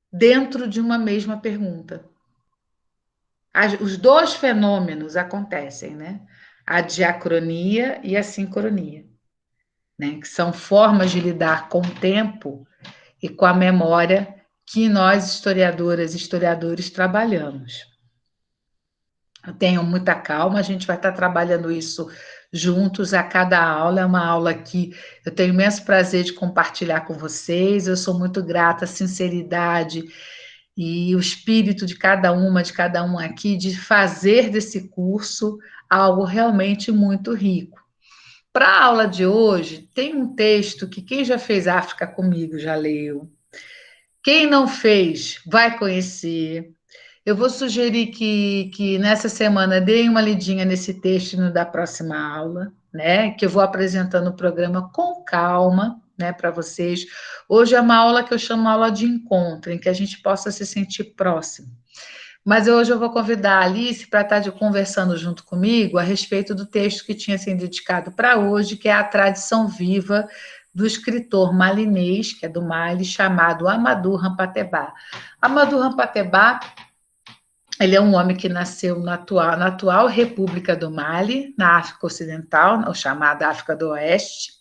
dentro de uma mesma pergunta. Os 2 fenômenos acontecem, né? A diacronia e a sincronia, né? Que são formas de lidar com o tempo e com a memória que nós, historiadoras e historiadores, trabalhamos. Tenham muita calma, a gente vai estar trabalhando isso juntos a cada aula. É uma aula que eu tenho imenso prazer de compartilhar com vocês. Eu sou muito grata à sinceridade e o espírito de cada um aqui de fazer desse curso algo realmente muito rico. Para a aula de hoje, tem um texto que quem já fez África comigo já leu. Quem não fez, vai conhecer. Eu vou sugerir que nessa semana deem uma lidinha nesse texto no da próxima aula, né? Que eu vou apresentando o programa com calma, né, para vocês. Hoje é uma aula que eu chamo aula de encontro, em que a gente possa se sentir próximo. Mas hoje eu vou convidar a Alice para estar conversando junto comigo a respeito do texto que tinha sido dedicado para hoje, que é a tradição viva do escritor malinês, que é do Mali, chamado Amadou Hampâté-Bâ. Amadou Hampâté-Bâ, ele é um homem que nasceu na atual República do Mali, na África Ocidental, ou chamada África do Oeste,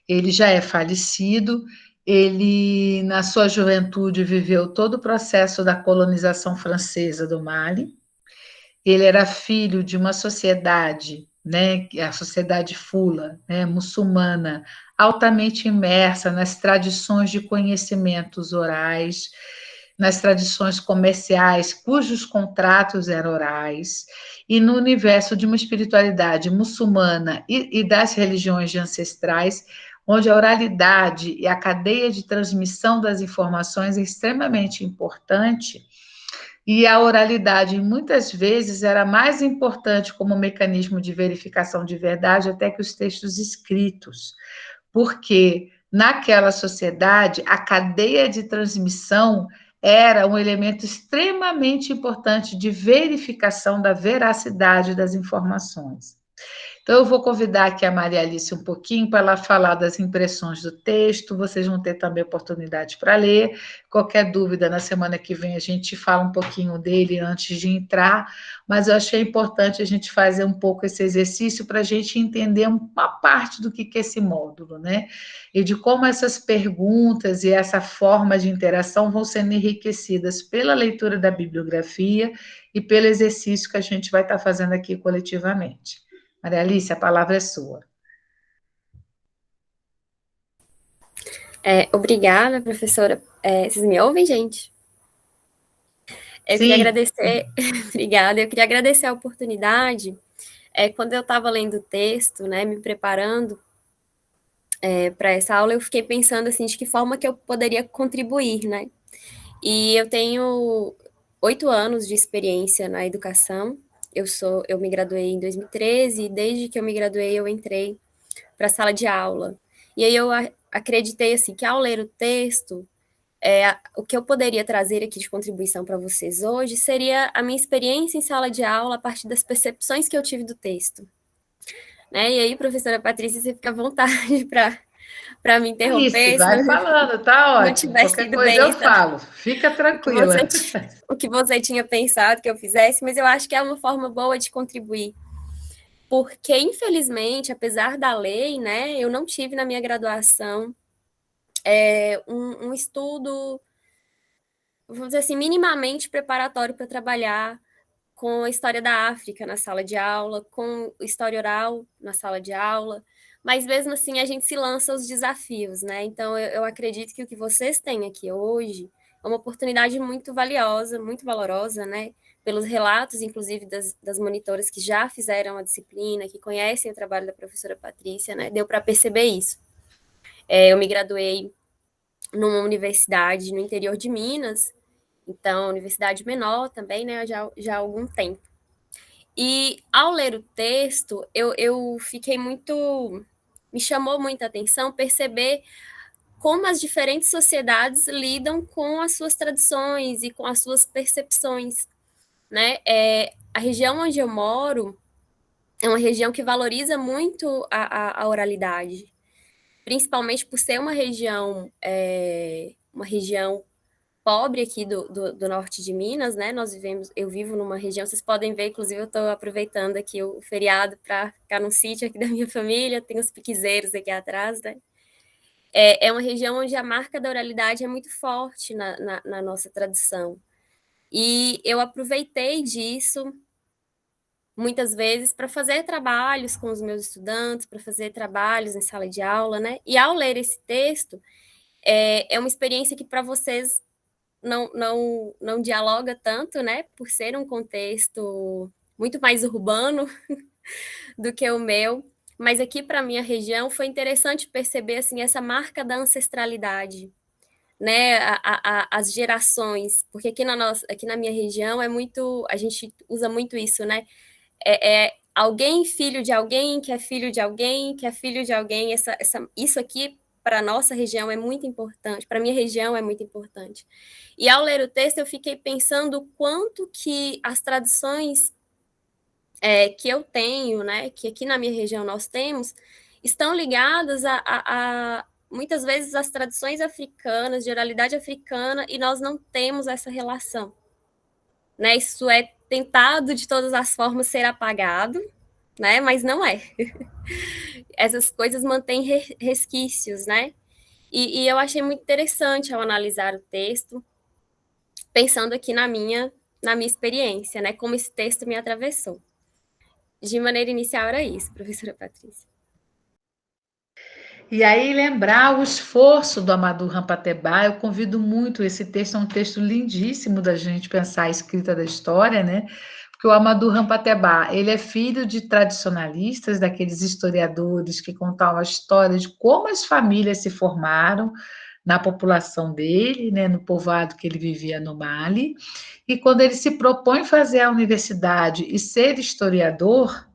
Ele já é falecido, ele, na sua juventude, viveu todo o processo da colonização francesa do Mali. Ele era filho de uma sociedade, né, a sociedade Fula, né, muçulmana, altamente imersa nas tradições de conhecimentos orais, nas tradições comerciais, cujos contratos eram orais, e no universo de uma espiritualidade muçulmana e das religiões ancestrais, onde a oralidade e a cadeia de transmissão das informações é extremamente importante, e a oralidade, muitas vezes, era mais importante como mecanismo de verificação de verdade até que os textos escritos, porque naquela sociedade a cadeia de transmissão era um elemento extremamente importante de verificação da veracidade das informações. Então, eu vou convidar aqui a Maria Alice um pouquinho para ela falar das impressões do texto, vocês vão ter também oportunidade para ler. Qualquer dúvida, na semana que vem a gente fala um pouquinho dele antes de entrar, mas eu achei importante a gente fazer um pouco esse exercício para a gente entender uma parte do que é esse módulo, né? E de como essas perguntas e essa forma de interação vão sendo enriquecidas pela leitura da bibliografia e pelo exercício que a gente vai estar fazendo aqui coletivamente. Maria Alice, a palavra é sua. Obrigada, professora. Vocês me ouvem, gente? Eu queria agradecer, obrigada, eu queria agradecer a oportunidade. Quando eu estava lendo o texto, né, me preparando para essa aula, eu fiquei pensando assim, de que forma que eu poderia contribuir, né? E eu tenho 8 anos de experiência na educação. Eu me graduei em 2013 e desde que eu me graduei eu entrei para a sala de aula. E aí eu acreditei assim que ao ler o texto, o que eu poderia trazer aqui de contribuição para vocês hoje seria a minha experiência em sala de aula a partir das percepções que eu tive do texto. Né? E aí, professora Patrícia, você fica à vontade para me interromper. Isso, vai falando, tá ótimo. Qualquer coisa eu falo, fica tranquila. O que você tinha pensado que eu fizesse, mas eu acho que é uma forma boa de contribuir. Porque, infelizmente, apesar da lei, né, eu não tive na minha graduação um estudo, vamos dizer assim, minimamente preparatório para trabalhar com a história da África na sala de aula, com história oral na sala de aula, mas mesmo assim a gente se lança aos desafios, né? Então eu acredito que o que vocês têm aqui hoje é uma oportunidade muito valiosa, muito valorosa, né? Pelos relatos, inclusive, das monitoras que já fizeram a disciplina, que conhecem o trabalho da professora Patrícia, né? Deu para perceber isso. Eu me graduei numa universidade no interior de Minas, então, universidade menor também, né, já há algum tempo. E, ao ler o texto, eu fiquei muito... Me chamou muita atenção perceber como as diferentes sociedades lidam com as suas tradições e com as suas percepções, né? A região onde eu moro é uma região que valoriza muito a oralidade, principalmente por ser uma região pobre aqui do norte de Minas, né? Eu vivo numa região, vocês podem ver, inclusive eu estou aproveitando aqui o feriado para ficar num sítio aqui da minha família, tem os piquezeiros aqui atrás, né? É uma região onde a marca da oralidade é muito forte na nossa tradição. E eu aproveitei disso muitas vezes para fazer trabalhos com os meus estudantes, para fazer trabalhos em sala de aula, né? E ao ler esse texto, é uma experiência que para vocês não dialoga tanto, né, por ser um contexto muito mais urbano do que o meu, mas aqui para a minha região foi interessante perceber assim, essa marca da ancestralidade, né, as gerações, porque aqui na minha região a gente usa muito isso, né, alguém filho de alguém, que é filho de alguém, que é filho de alguém, isso aqui para a nossa região é muito importante, para a minha região é muito importante. E ao ler o texto, eu fiquei pensando o quanto que as tradições que eu tenho, né, que aqui na minha região nós temos, estão ligadas a muitas vezes às tradições africanas, de oralidade africana, e nós não temos essa relação. Né? Isso é tentado de todas as formas ser apagado, né? Mas não é. Essas coisas mantêm resquícios, né? E eu achei muito interessante ao analisar o texto, pensando aqui na minha experiência, né? Como esse texto me atravessou. De maneira inicial era isso, professora Patrícia. E aí lembrar o esforço do Amadou Rampatebá, eu convido muito, esse texto é um texto lindíssimo da gente pensar a escrita da história, né? Porque o Amadou Rampatebá, ele é filho de tradicionalistas, daqueles historiadores que contavam a história de como as famílias se formaram na população dele, né, no povoado que ele vivia no Mali, e quando ele se propõe fazer a universidade e ser historiador,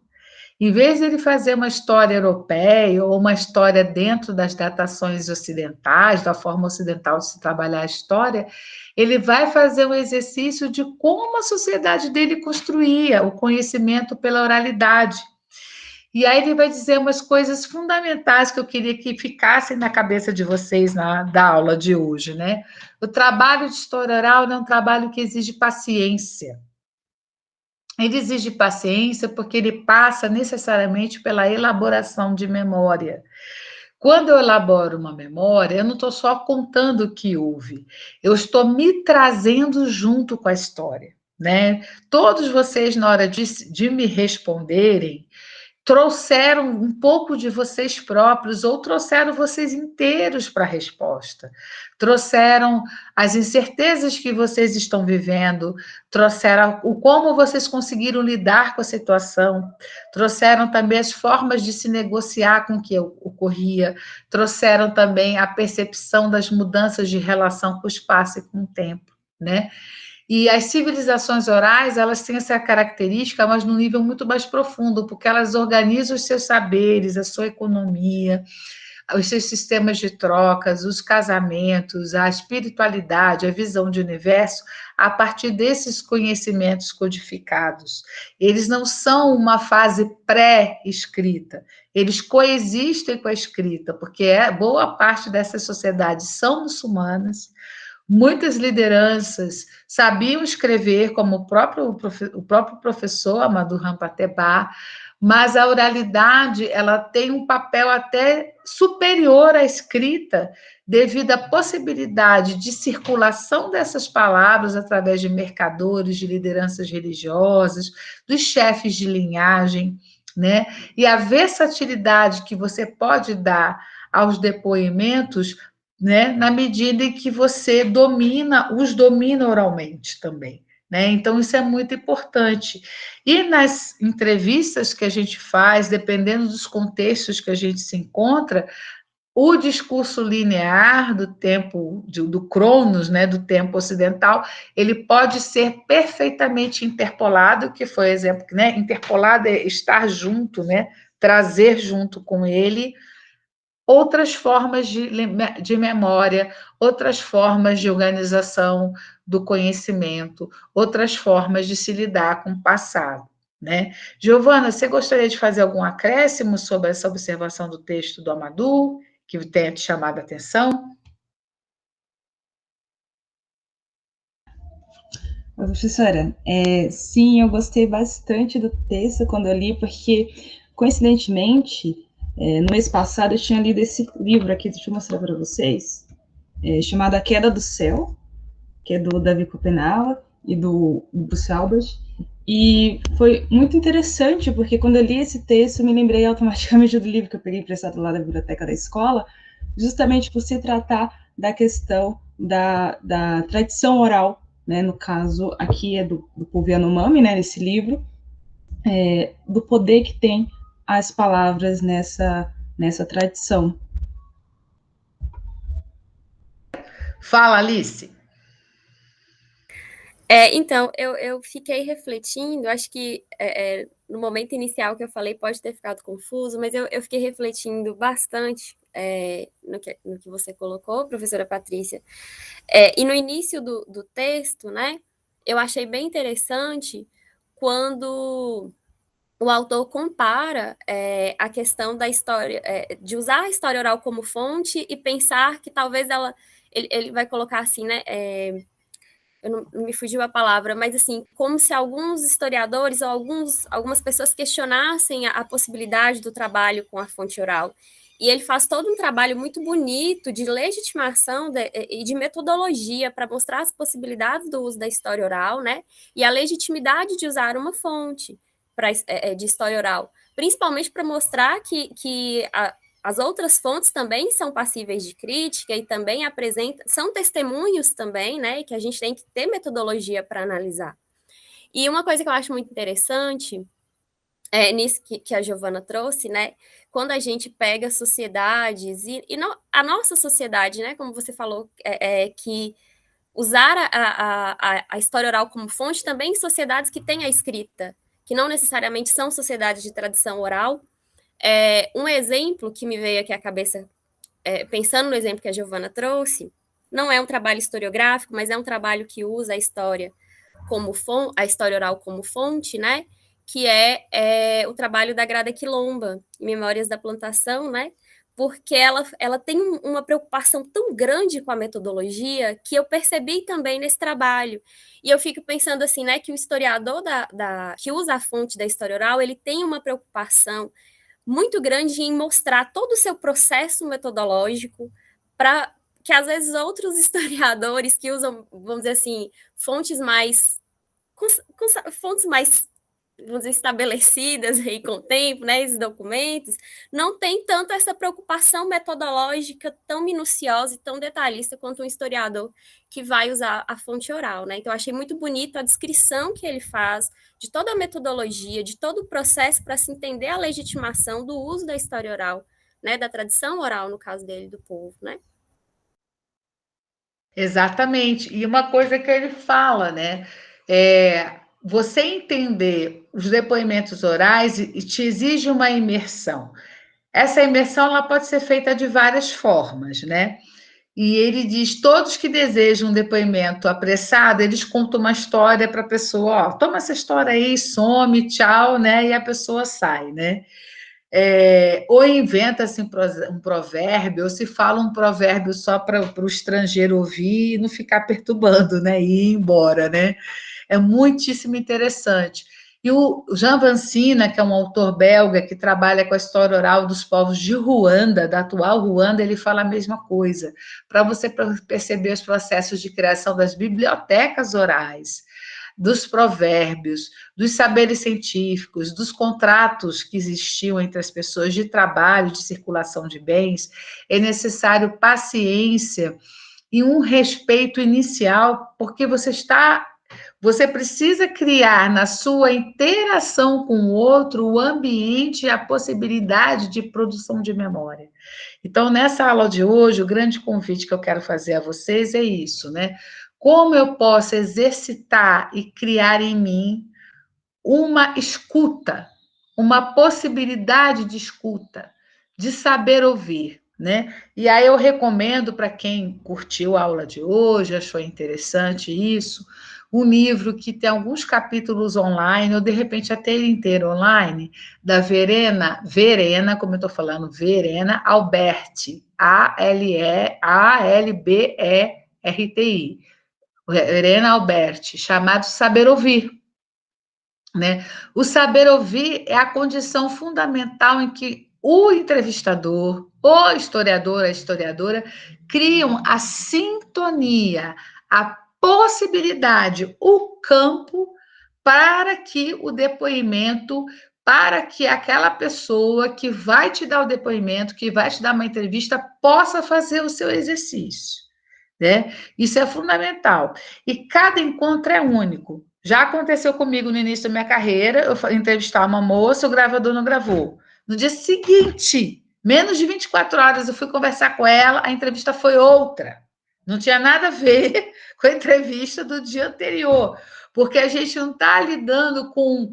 em vez de ele fazer uma história europeia ou uma história dentro das datações ocidentais, da forma ocidental de se trabalhar a história, ele vai fazer um exercício de como a sociedade dele construía o conhecimento pela oralidade. E aí ele vai dizer umas coisas fundamentais que eu queria que ficassem na cabeça de vocês da aula de hoje, né? O trabalho de história oral é um trabalho que exige paciência. Ele exige paciência porque ele passa necessariamente pela elaboração de memória. Quando eu elaboro uma memória, eu não estou só contando o que houve, eu estou me trazendo junto com a história, né? Todos vocês, na hora de me responderem, trouxeram um pouco de vocês próprios ou trouxeram vocês inteiros para a resposta. Trouxeram as incertezas que vocês estão vivendo, trouxeram o como vocês conseguiram lidar com a situação, trouxeram também as formas de se negociar com o que ocorria, trouxeram também a percepção das mudanças de relação com o espaço e com o tempo, né? E as civilizações orais, elas têm essa característica, mas num nível muito mais profundo, porque elas organizam os seus saberes, a sua economia, os seus sistemas de trocas, os casamentos, a espiritualidade, a visão de universo, a partir desses conhecimentos codificados. Eles não são uma fase pré-escrita, eles coexistem com a escrita, porque boa parte dessas sociedades são muçulmanas. Muitas lideranças sabiam escrever, como o próprio professor Amadou Rampatebá, mas a oralidade ela tem um papel até superior à escrita, devido à possibilidade de circulação dessas palavras através de mercadores, de lideranças religiosas, dos chefes de linhagem, né? E a versatilidade que você pode dar aos depoimentos, né, na medida em que você os domina oralmente também, né? Então, isso é muito importante. E nas entrevistas que a gente faz, dependendo dos contextos que a gente se encontra, o discurso linear do tempo, do Cronos, né, do tempo ocidental, ele pode ser perfeitamente interpolado, que foi o exemplo, né? Interpolado é estar junto, né? Trazer junto com ele outras formas de memória, outras formas de organização do conhecimento, outras formas de se lidar com o passado, né? Giovana, você gostaria de fazer algum acréscimo sobre essa observação do texto do Amadou, que tenha te chamado a atenção? Professora, sim, eu gostei bastante do texto quando eu li, porque, coincidentemente, no mês passado eu tinha lido esse livro aqui, deixa eu mostrar para vocês, chamado A Queda do Céu, que é do Davi Copenhague e do Bruce Albert, e foi muito interessante, porque quando eu li esse texto, eu me lembrei automaticamente do livro que eu peguei emprestado lá da biblioteca da escola, justamente por se tratar da questão da tradição oral, né, no caso, aqui é do povo Yanomami, né, nesse livro, do poder que tem as palavras nessa tradição. Fala, Alice. Então, eu fiquei refletindo, acho que no momento inicial que eu falei pode ter ficado confuso, mas eu fiquei refletindo bastante no que você colocou, professora Patrícia. E no início do texto, né, eu achei bem interessante quando o autor compara a questão da história, de usar a história oral como fonte e pensar que talvez ele vai colocar assim, né, não me fugiu a palavra, mas assim, como se alguns historiadores ou algumas pessoas questionassem a possibilidade do trabalho com a fonte oral. E ele faz todo um trabalho muito bonito de legitimação e de metodologia para mostrar as possibilidades do uso da história oral, né? E a legitimidade de usar uma fonte de história oral, principalmente para mostrar que as outras fontes também são passíveis de crítica e também são testemunhos também, né? E que a gente tem que ter metodologia para analisar. E uma coisa que eu acho muito interessante nisso que a Giovana trouxe, né? Quando a gente pega sociedades e não, a nossa sociedade, né? Como você falou, que usar a história oral como fonte também em sociedades que têm a escrita, que não necessariamente são sociedades de tradição oral. Um exemplo que me veio aqui à cabeça, pensando no exemplo que a Giovana trouxe, não é um trabalho historiográfico, mas é um trabalho que usa a história oral como fonte, né? Que é o trabalho da Grada Quilomba, Memórias da Plantação, né? Porque ela tem uma preocupação tão grande com a metodologia que eu percebi também nesse trabalho. E eu fico pensando assim, né, que o historiador que usa a fonte da história oral, ele tem uma preocupação muito grande em mostrar todo o seu processo metodológico para que, às vezes, outros historiadores que usam, vamos dizer assim, fontes mais vamos dizer, estabelecidas aí com o tempo, né, esses documentos, não tem tanto essa preocupação metodológica tão minuciosa e tão detalhista quanto um historiador que vai usar a fonte oral, né? Então, eu achei muito bonito a descrição que ele faz de toda a metodologia, de todo o processo para se entender a legitimação do uso da história oral, né, da tradição oral, no caso dele, do povo, né? Exatamente. E uma coisa que ele fala, né? Você entender os depoimentos orais te exige uma imersão. Essa imersão ela pode ser feita de várias formas, né? E ele diz: todos que desejam um depoimento apressado, eles contam uma história para a pessoa, ó, toma essa história aí, some, tchau, né? E a pessoa sai, né? Ou inventa-se um provérbio, ou se fala um provérbio só para o estrangeiro ouvir e não ficar perturbando, né? E ir embora, né? É muitíssimo interessante. E o Jean Vancina, que é um autor belga que trabalha com a história oral dos povos de Ruanda, da atual Ruanda, ele fala a mesma coisa, para você perceber os processos de criação das bibliotecas orais, dos provérbios, dos saberes científicos, dos contratos que existiam entre as pessoas de trabalho, de circulação de bens, é necessário paciência e um respeito inicial, porque você precisa criar na sua interação com o outro o ambiente e a possibilidade de produção de memória. Então, nessa aula de hoje, o grande convite que eu quero fazer a vocês é isso, né? Como eu posso exercitar e criar em mim uma escuta, uma possibilidade de escuta, de saber ouvir, né? E aí eu recomendo para quem curtiu a aula de hoje, achou interessante isso, um livro que tem alguns capítulos online, ou de repente até ele inteiro online, da Verena, como eu estou falando, Verena Alberti, Alberti, Verena Alberti, chamado Saber Ouvir, né? O saber ouvir é a condição fundamental em que o entrevistador, o historiador, a historiadora, criam a sintonia, a possibilidade, o campo para que o depoimento, para que aquela pessoa que vai te dar o depoimento, que vai te dar uma entrevista, possa fazer o seu exercício, né? Isso é fundamental. E cada encontro é único. Já aconteceu comigo no início da minha carreira, eu entrevistar uma moça, o gravador não gravou. No dia seguinte, menos de 24 horas, eu fui conversar com ela, a entrevista foi outra. Não tinha nada a ver com a entrevista do dia anterior, porque a gente não está lidando com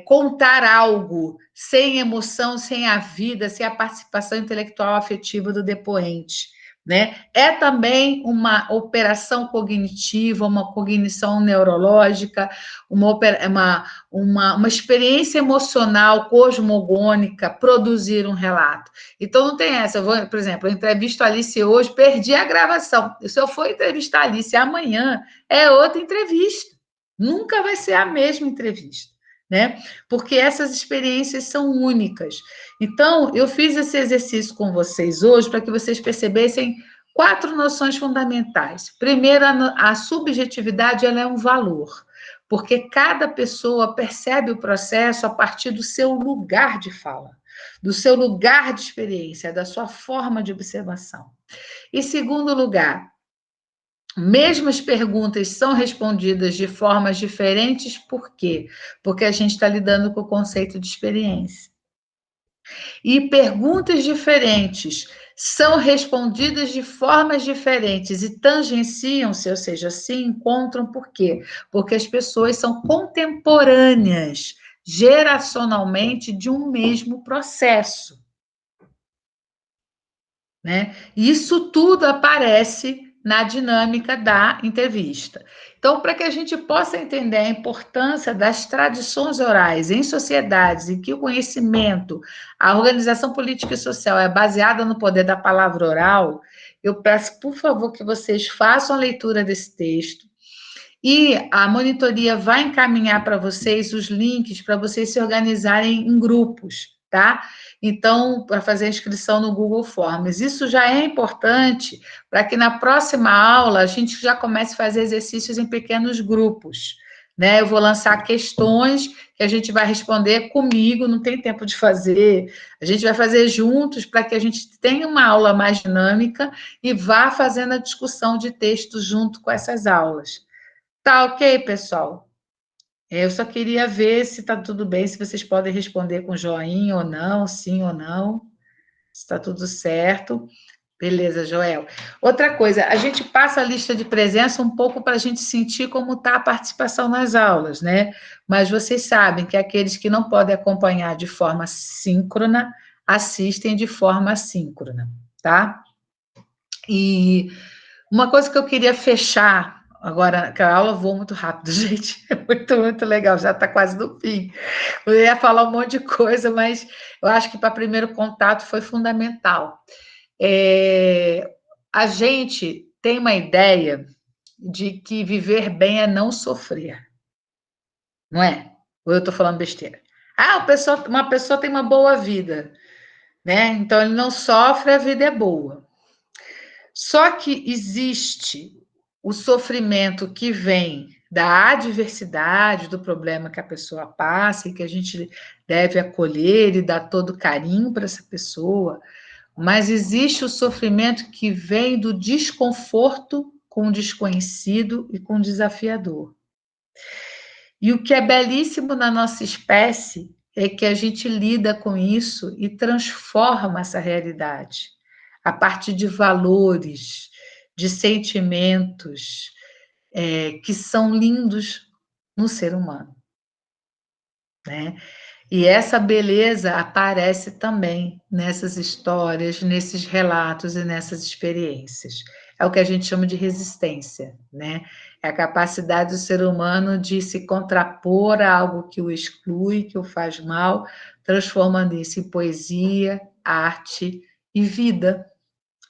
contar algo sem emoção, sem a vida, sem a participação intelectual afetiva do depoente. né? É também uma operação cognitiva, uma cognição neurológica, uma experiência emocional cosmogônica produzir um relato. Então, não tem essa. Por exemplo, eu entrevisto a Alice hoje, perdi a gravação. Se eu for entrevistar a Alice amanhã, é outra entrevista. Nunca vai ser a mesma entrevista, né? Porque essas experiências são únicas. Então, eu fiz esse exercício com vocês hoje para que vocês percebessem 4 noções fundamentais. Primeiro, a subjetividade ela é um valor, porque cada pessoa percebe o processo a partir do seu lugar de fala, do seu lugar de experiência, da sua forma de observação. E segundo lugar, mesmas perguntas são respondidas de formas diferentes, por quê? Porque a gente está lidando com o conceito de experiência. E perguntas diferentes são respondidas de formas diferentes e tangenciam-se, ou seja, se encontram por quê? Porque as pessoas são contemporâneas, geracionalmente, de um mesmo processo, né? Isso tudo aparece na dinâmica da entrevista. Então, para que a gente possa entender a importância das tradições orais em sociedades em que o conhecimento, a organização política e social é baseada no poder da palavra oral, eu peço, por favor, que vocês façam a leitura desse texto e a monitoria vai encaminhar para vocês os links para vocês se organizarem em grupos, tá? Então, para fazer a inscrição no Google Forms. Isso já é importante para que na próxima aula a gente já comece a fazer exercícios em pequenos grupos, né? Eu vou lançar questões que a gente vai responder comigo, não tem tempo de fazer. A gente vai fazer juntos para que a gente tenha uma aula mais dinâmica e vá fazendo a discussão de texto junto com essas aulas. Tá ok, pessoal? Eu só queria ver se está tudo bem, se vocês podem responder com joinha ou não, sim ou não, se está tudo certo. Beleza, Joel. Outra coisa, a gente passa a lista de presença um pouco para a gente sentir como está a participação nas aulas, né? Mas vocês sabem que aqueles que não podem acompanhar de forma síncrona, assistem de forma assíncrona, tá? E uma coisa que eu queria fechar agora, que a aula voa muito rápido, gente, é muito, muito legal, já está quase no fim. Eu ia falar um monte de coisa, mas eu acho que para primeiro contato foi fundamental. A gente tem uma ideia de que viver bem é não sofrer, não é? Ou eu estou falando besteira? Uma pessoa tem uma boa vida, né? Então ele não sofre, a vida é boa. Só que existe o sofrimento que vem da adversidade, do problema que a pessoa passa e que a gente deve acolher e dar todo carinho para essa pessoa, mas existe o sofrimento que vem do desconforto com o desconhecido e com o desafiador. E o que é belíssimo na nossa espécie é que a gente lida com isso e transforma essa realidade a partir de valores, de sentimentos que são lindos no ser humano, né? E essa beleza aparece também nessas histórias, nesses relatos e nessas experiências. É o que a gente chama de resistência, né? É a capacidade do ser humano de se contrapor a algo que o exclui, que o faz mal, transformando isso em poesia, arte e vida,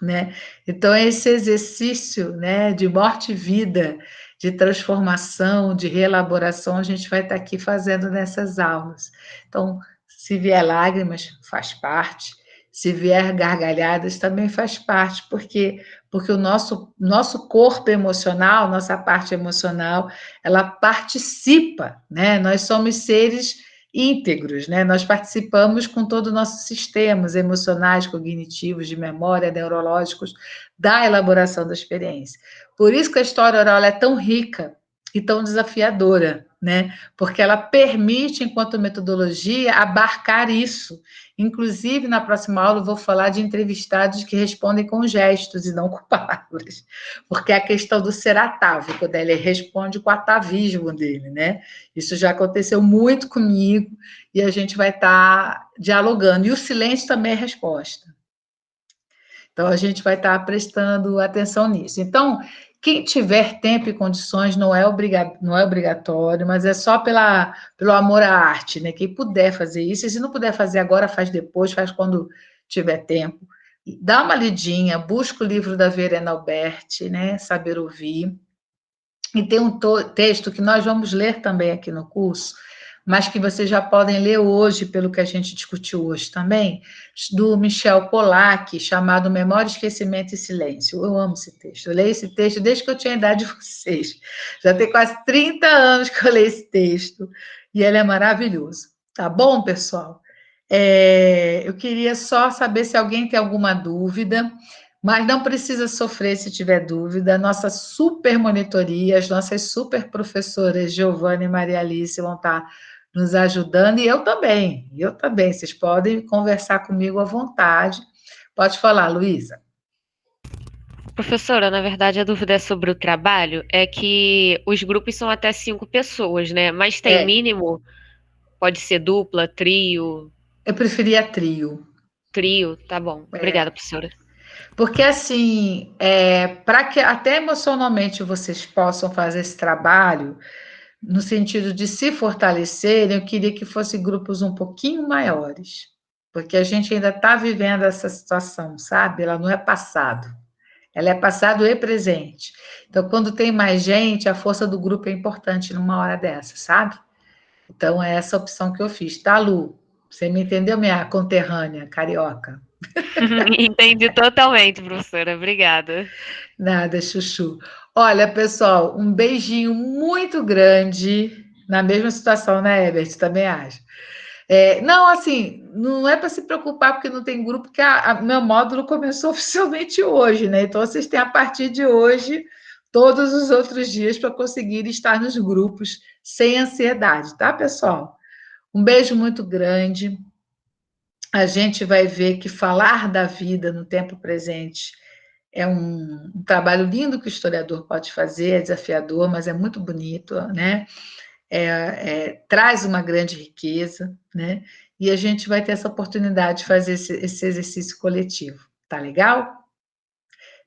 né? Então, esse exercício, né, de morte e vida, de transformação, de reelaboração, a gente vai estar aqui fazendo nessas aulas. Então, se vier lágrimas, faz parte. Se vier gargalhadas, também faz parte, porque o nosso corpo emocional, nossa parte emocional, ela participa, né? Nós somos seres íntegros, né? Nós participamos com todo o nosso sistemas emocionais, cognitivos, de memória, neurológicos, da elaboração da experiência. Por isso que a história oral é tão rica e tão desafiadora, né? Porque ela permite, enquanto metodologia, abarcar isso. Inclusive, na próxima aula, eu vou falar de entrevistados que respondem com gestos e não com palavras, porque é a questão do ser atávico, né? Ele responde com o atavismo dele, né? Isso já aconteceu muito comigo e a gente vai estar dialogando. E o silêncio também é resposta. Então, a gente vai estar prestando atenção nisso. Então, quem tiver tempo e condições, não é obrigatório, mas é só pelo amor à arte, né? Quem puder fazer isso, e se não puder fazer agora, faz depois, faz quando tiver tempo. Dá uma lidinha, busca o livro da Verena Alberti, né? Saber Ouvir. E tem um texto que nós vamos ler também aqui no curso, mas que vocês já podem ler hoje, pelo que a gente discutiu hoje também, do Michel Pollack, chamado Memória, Esquecimento e Silêncio. Eu amo esse texto. Eu leio esse texto desde que eu tinha a idade de vocês. Já tem quase 30 anos que eu leio esse texto, e ele é maravilhoso. Tá bom, pessoal? Eu queria só saber se alguém tem alguma dúvida, mas não precisa sofrer se tiver dúvida. Nossa super monitoria, as nossas super professoras Giovana e Maria Alice vão estar nos ajudando, e eu também. Vocês podem conversar comigo à vontade. Pode falar, Luísa. Professora, na verdade, a dúvida é sobre o trabalho, é que os grupos são até 5 pessoas, né? Mas tem mínimo? Pode ser dupla, trio? Eu preferia trio. Trio, tá bom. Obrigada, professora. Porque, assim, para que até emocionalmente vocês possam fazer esse trabalho, no sentido de se fortalecerem, eu queria que fossem grupos um pouquinho maiores, porque a gente ainda está vivendo essa situação, sabe? Ela não é passado, ela é passado e presente. Então, quando tem mais gente, a força do grupo é importante numa hora dessa, sabe? Então, é essa opção que eu fiz. Tá, Lu? Você me entendeu, minha conterrânea carioca? Entendi totalmente, professora. Obrigada. Nada, Chuchu. Olha, pessoal, um beijinho muito grande. Na mesma situação, né, Herbert? Também acho. Não, assim, não é para se preocupar porque não tem grupo, porque meu módulo começou oficialmente hoje, né? Então, vocês têm a partir de hoje todos os outros dias para conseguir estar nos grupos sem ansiedade, tá, pessoal? Um beijo muito grande. A gente vai ver que falar da vida no tempo presente é um trabalho lindo que o historiador pode fazer, é desafiador, mas é muito bonito, né? Traz uma grande riqueza, né? E a gente vai ter essa oportunidade de fazer esse exercício coletivo. Tá legal?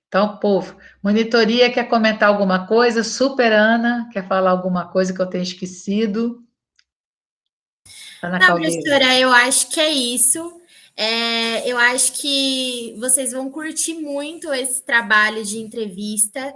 Então, povo, monitoria quer comentar alguma coisa? Super Ana, quer falar alguma coisa que eu tenha esquecido? Ana Não, Caldeira. professora, eu acho que é isso. Eu acho que vocês vão curtir muito esse trabalho de entrevista.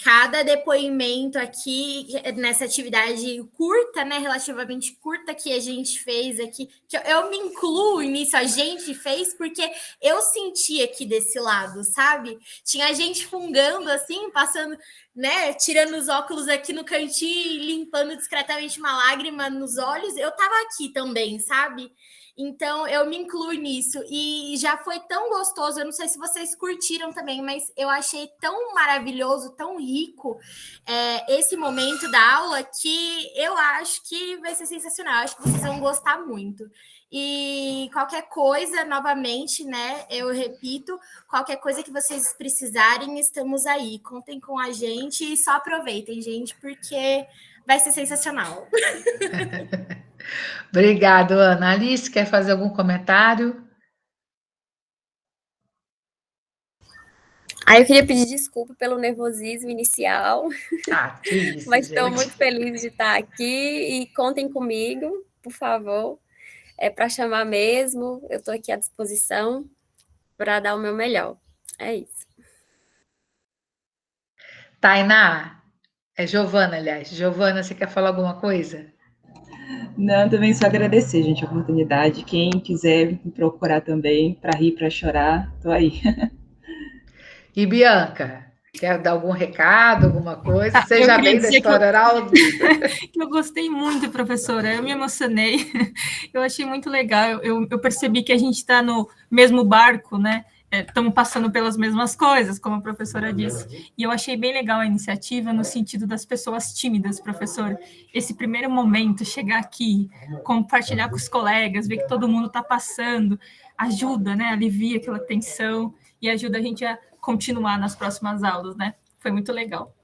Cada depoimento aqui nessa atividade curta, né, relativamente curta que a gente fez aqui, que eu me incluo nisso, a gente fez, porque eu senti aqui desse lado, sabe? Tinha gente fungando assim, passando, né, tirando os óculos aqui no cantinho, limpando discretamente uma lágrima nos olhos. Eu tava aqui também, sabe? Então, eu me incluo nisso. E já foi tão gostoso. Eu não sei se vocês curtiram também, mas eu achei tão maravilhoso, tão rico esse momento da aula, que eu acho que vai ser sensacional. Eu acho que vocês vão gostar muito. E qualquer coisa, novamente, né, eu repito, qualquer coisa que vocês precisarem, estamos aí. Contem com a gente e só aproveitem, gente, porque vai ser sensacional. Obrigado, Ana. Alice, quer fazer algum comentário? Eu queria pedir desculpa pelo nervosismo inicial. Que isso, mas estou gente. muito feliz de estar aqui e contem comigo, por favor. É para chamar mesmo, eu estou aqui à disposição para dar o meu melhor. É isso. Tainá, Giovana, aliás. Giovana, você quer falar alguma coisa? Não, também só agradecer, gente, a oportunidade. Quem quiser me procurar também, para rir, para chorar, tô aí. E Bianca, quer dar algum recado, alguma coisa? Você já veio da história oral? Eu gostei muito, professora, eu me emocionei, eu achei muito legal, eu percebi que a gente está no mesmo barco, né? Estamos passando pelas mesmas coisas, como a professora disse, e eu achei bem legal a iniciativa no sentido das pessoas tímidas, professor. Esse primeiro momento, chegar aqui, compartilhar com os colegas, ver que todo mundo está passando, ajuda, né? Alivia aquela tensão e ajuda a gente a continuar nas próximas aulas, né? Foi muito legal.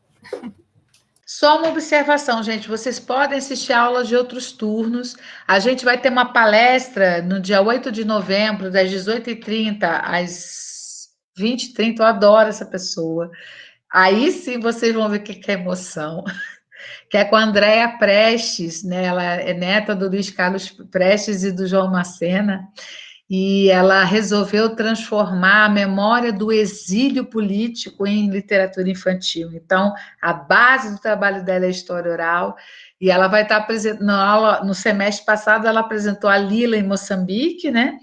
Só uma observação, gente, vocês podem assistir aulas de outros turnos. A gente vai ter uma palestra no dia 8 de novembro, das 18h30 às 20, 30, eu adoro essa pessoa. Aí sim vocês vão ver o que é emoção. Que é com a Andréa Prestes, né? Ela é neta do Luiz Carlos Prestes e do João Macena, e ela resolveu transformar a memória do exílio político em literatura infantil. Então, a base do trabalho dela é a história oral, e ela vai estar apresentando, no semestre passado, ela apresentou a Lila em Moçambique, né?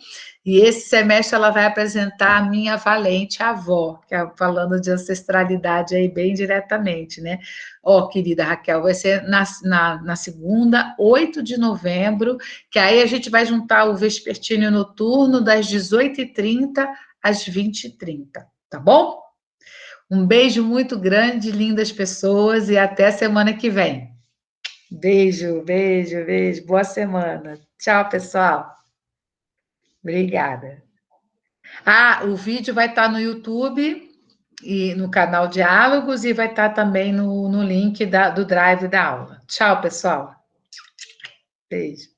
E esse semestre ela vai apresentar a Minha Valente Avó, que é falando de ancestralidade aí bem diretamente, né? Ó, querida Raquel, vai ser na segunda, 8 de novembro, que aí a gente vai juntar o vespertino noturno das 18h30 às 20h30, tá bom? Um beijo muito grande, lindas pessoas, e até semana que vem. Beijo, beijo, beijo. Boa semana. Tchau, pessoal. Obrigada. Ah, o vídeo vai estar no YouTube e no canal Diálogos e vai estar também no link do Drive da aula. Tchau, pessoal. Beijo.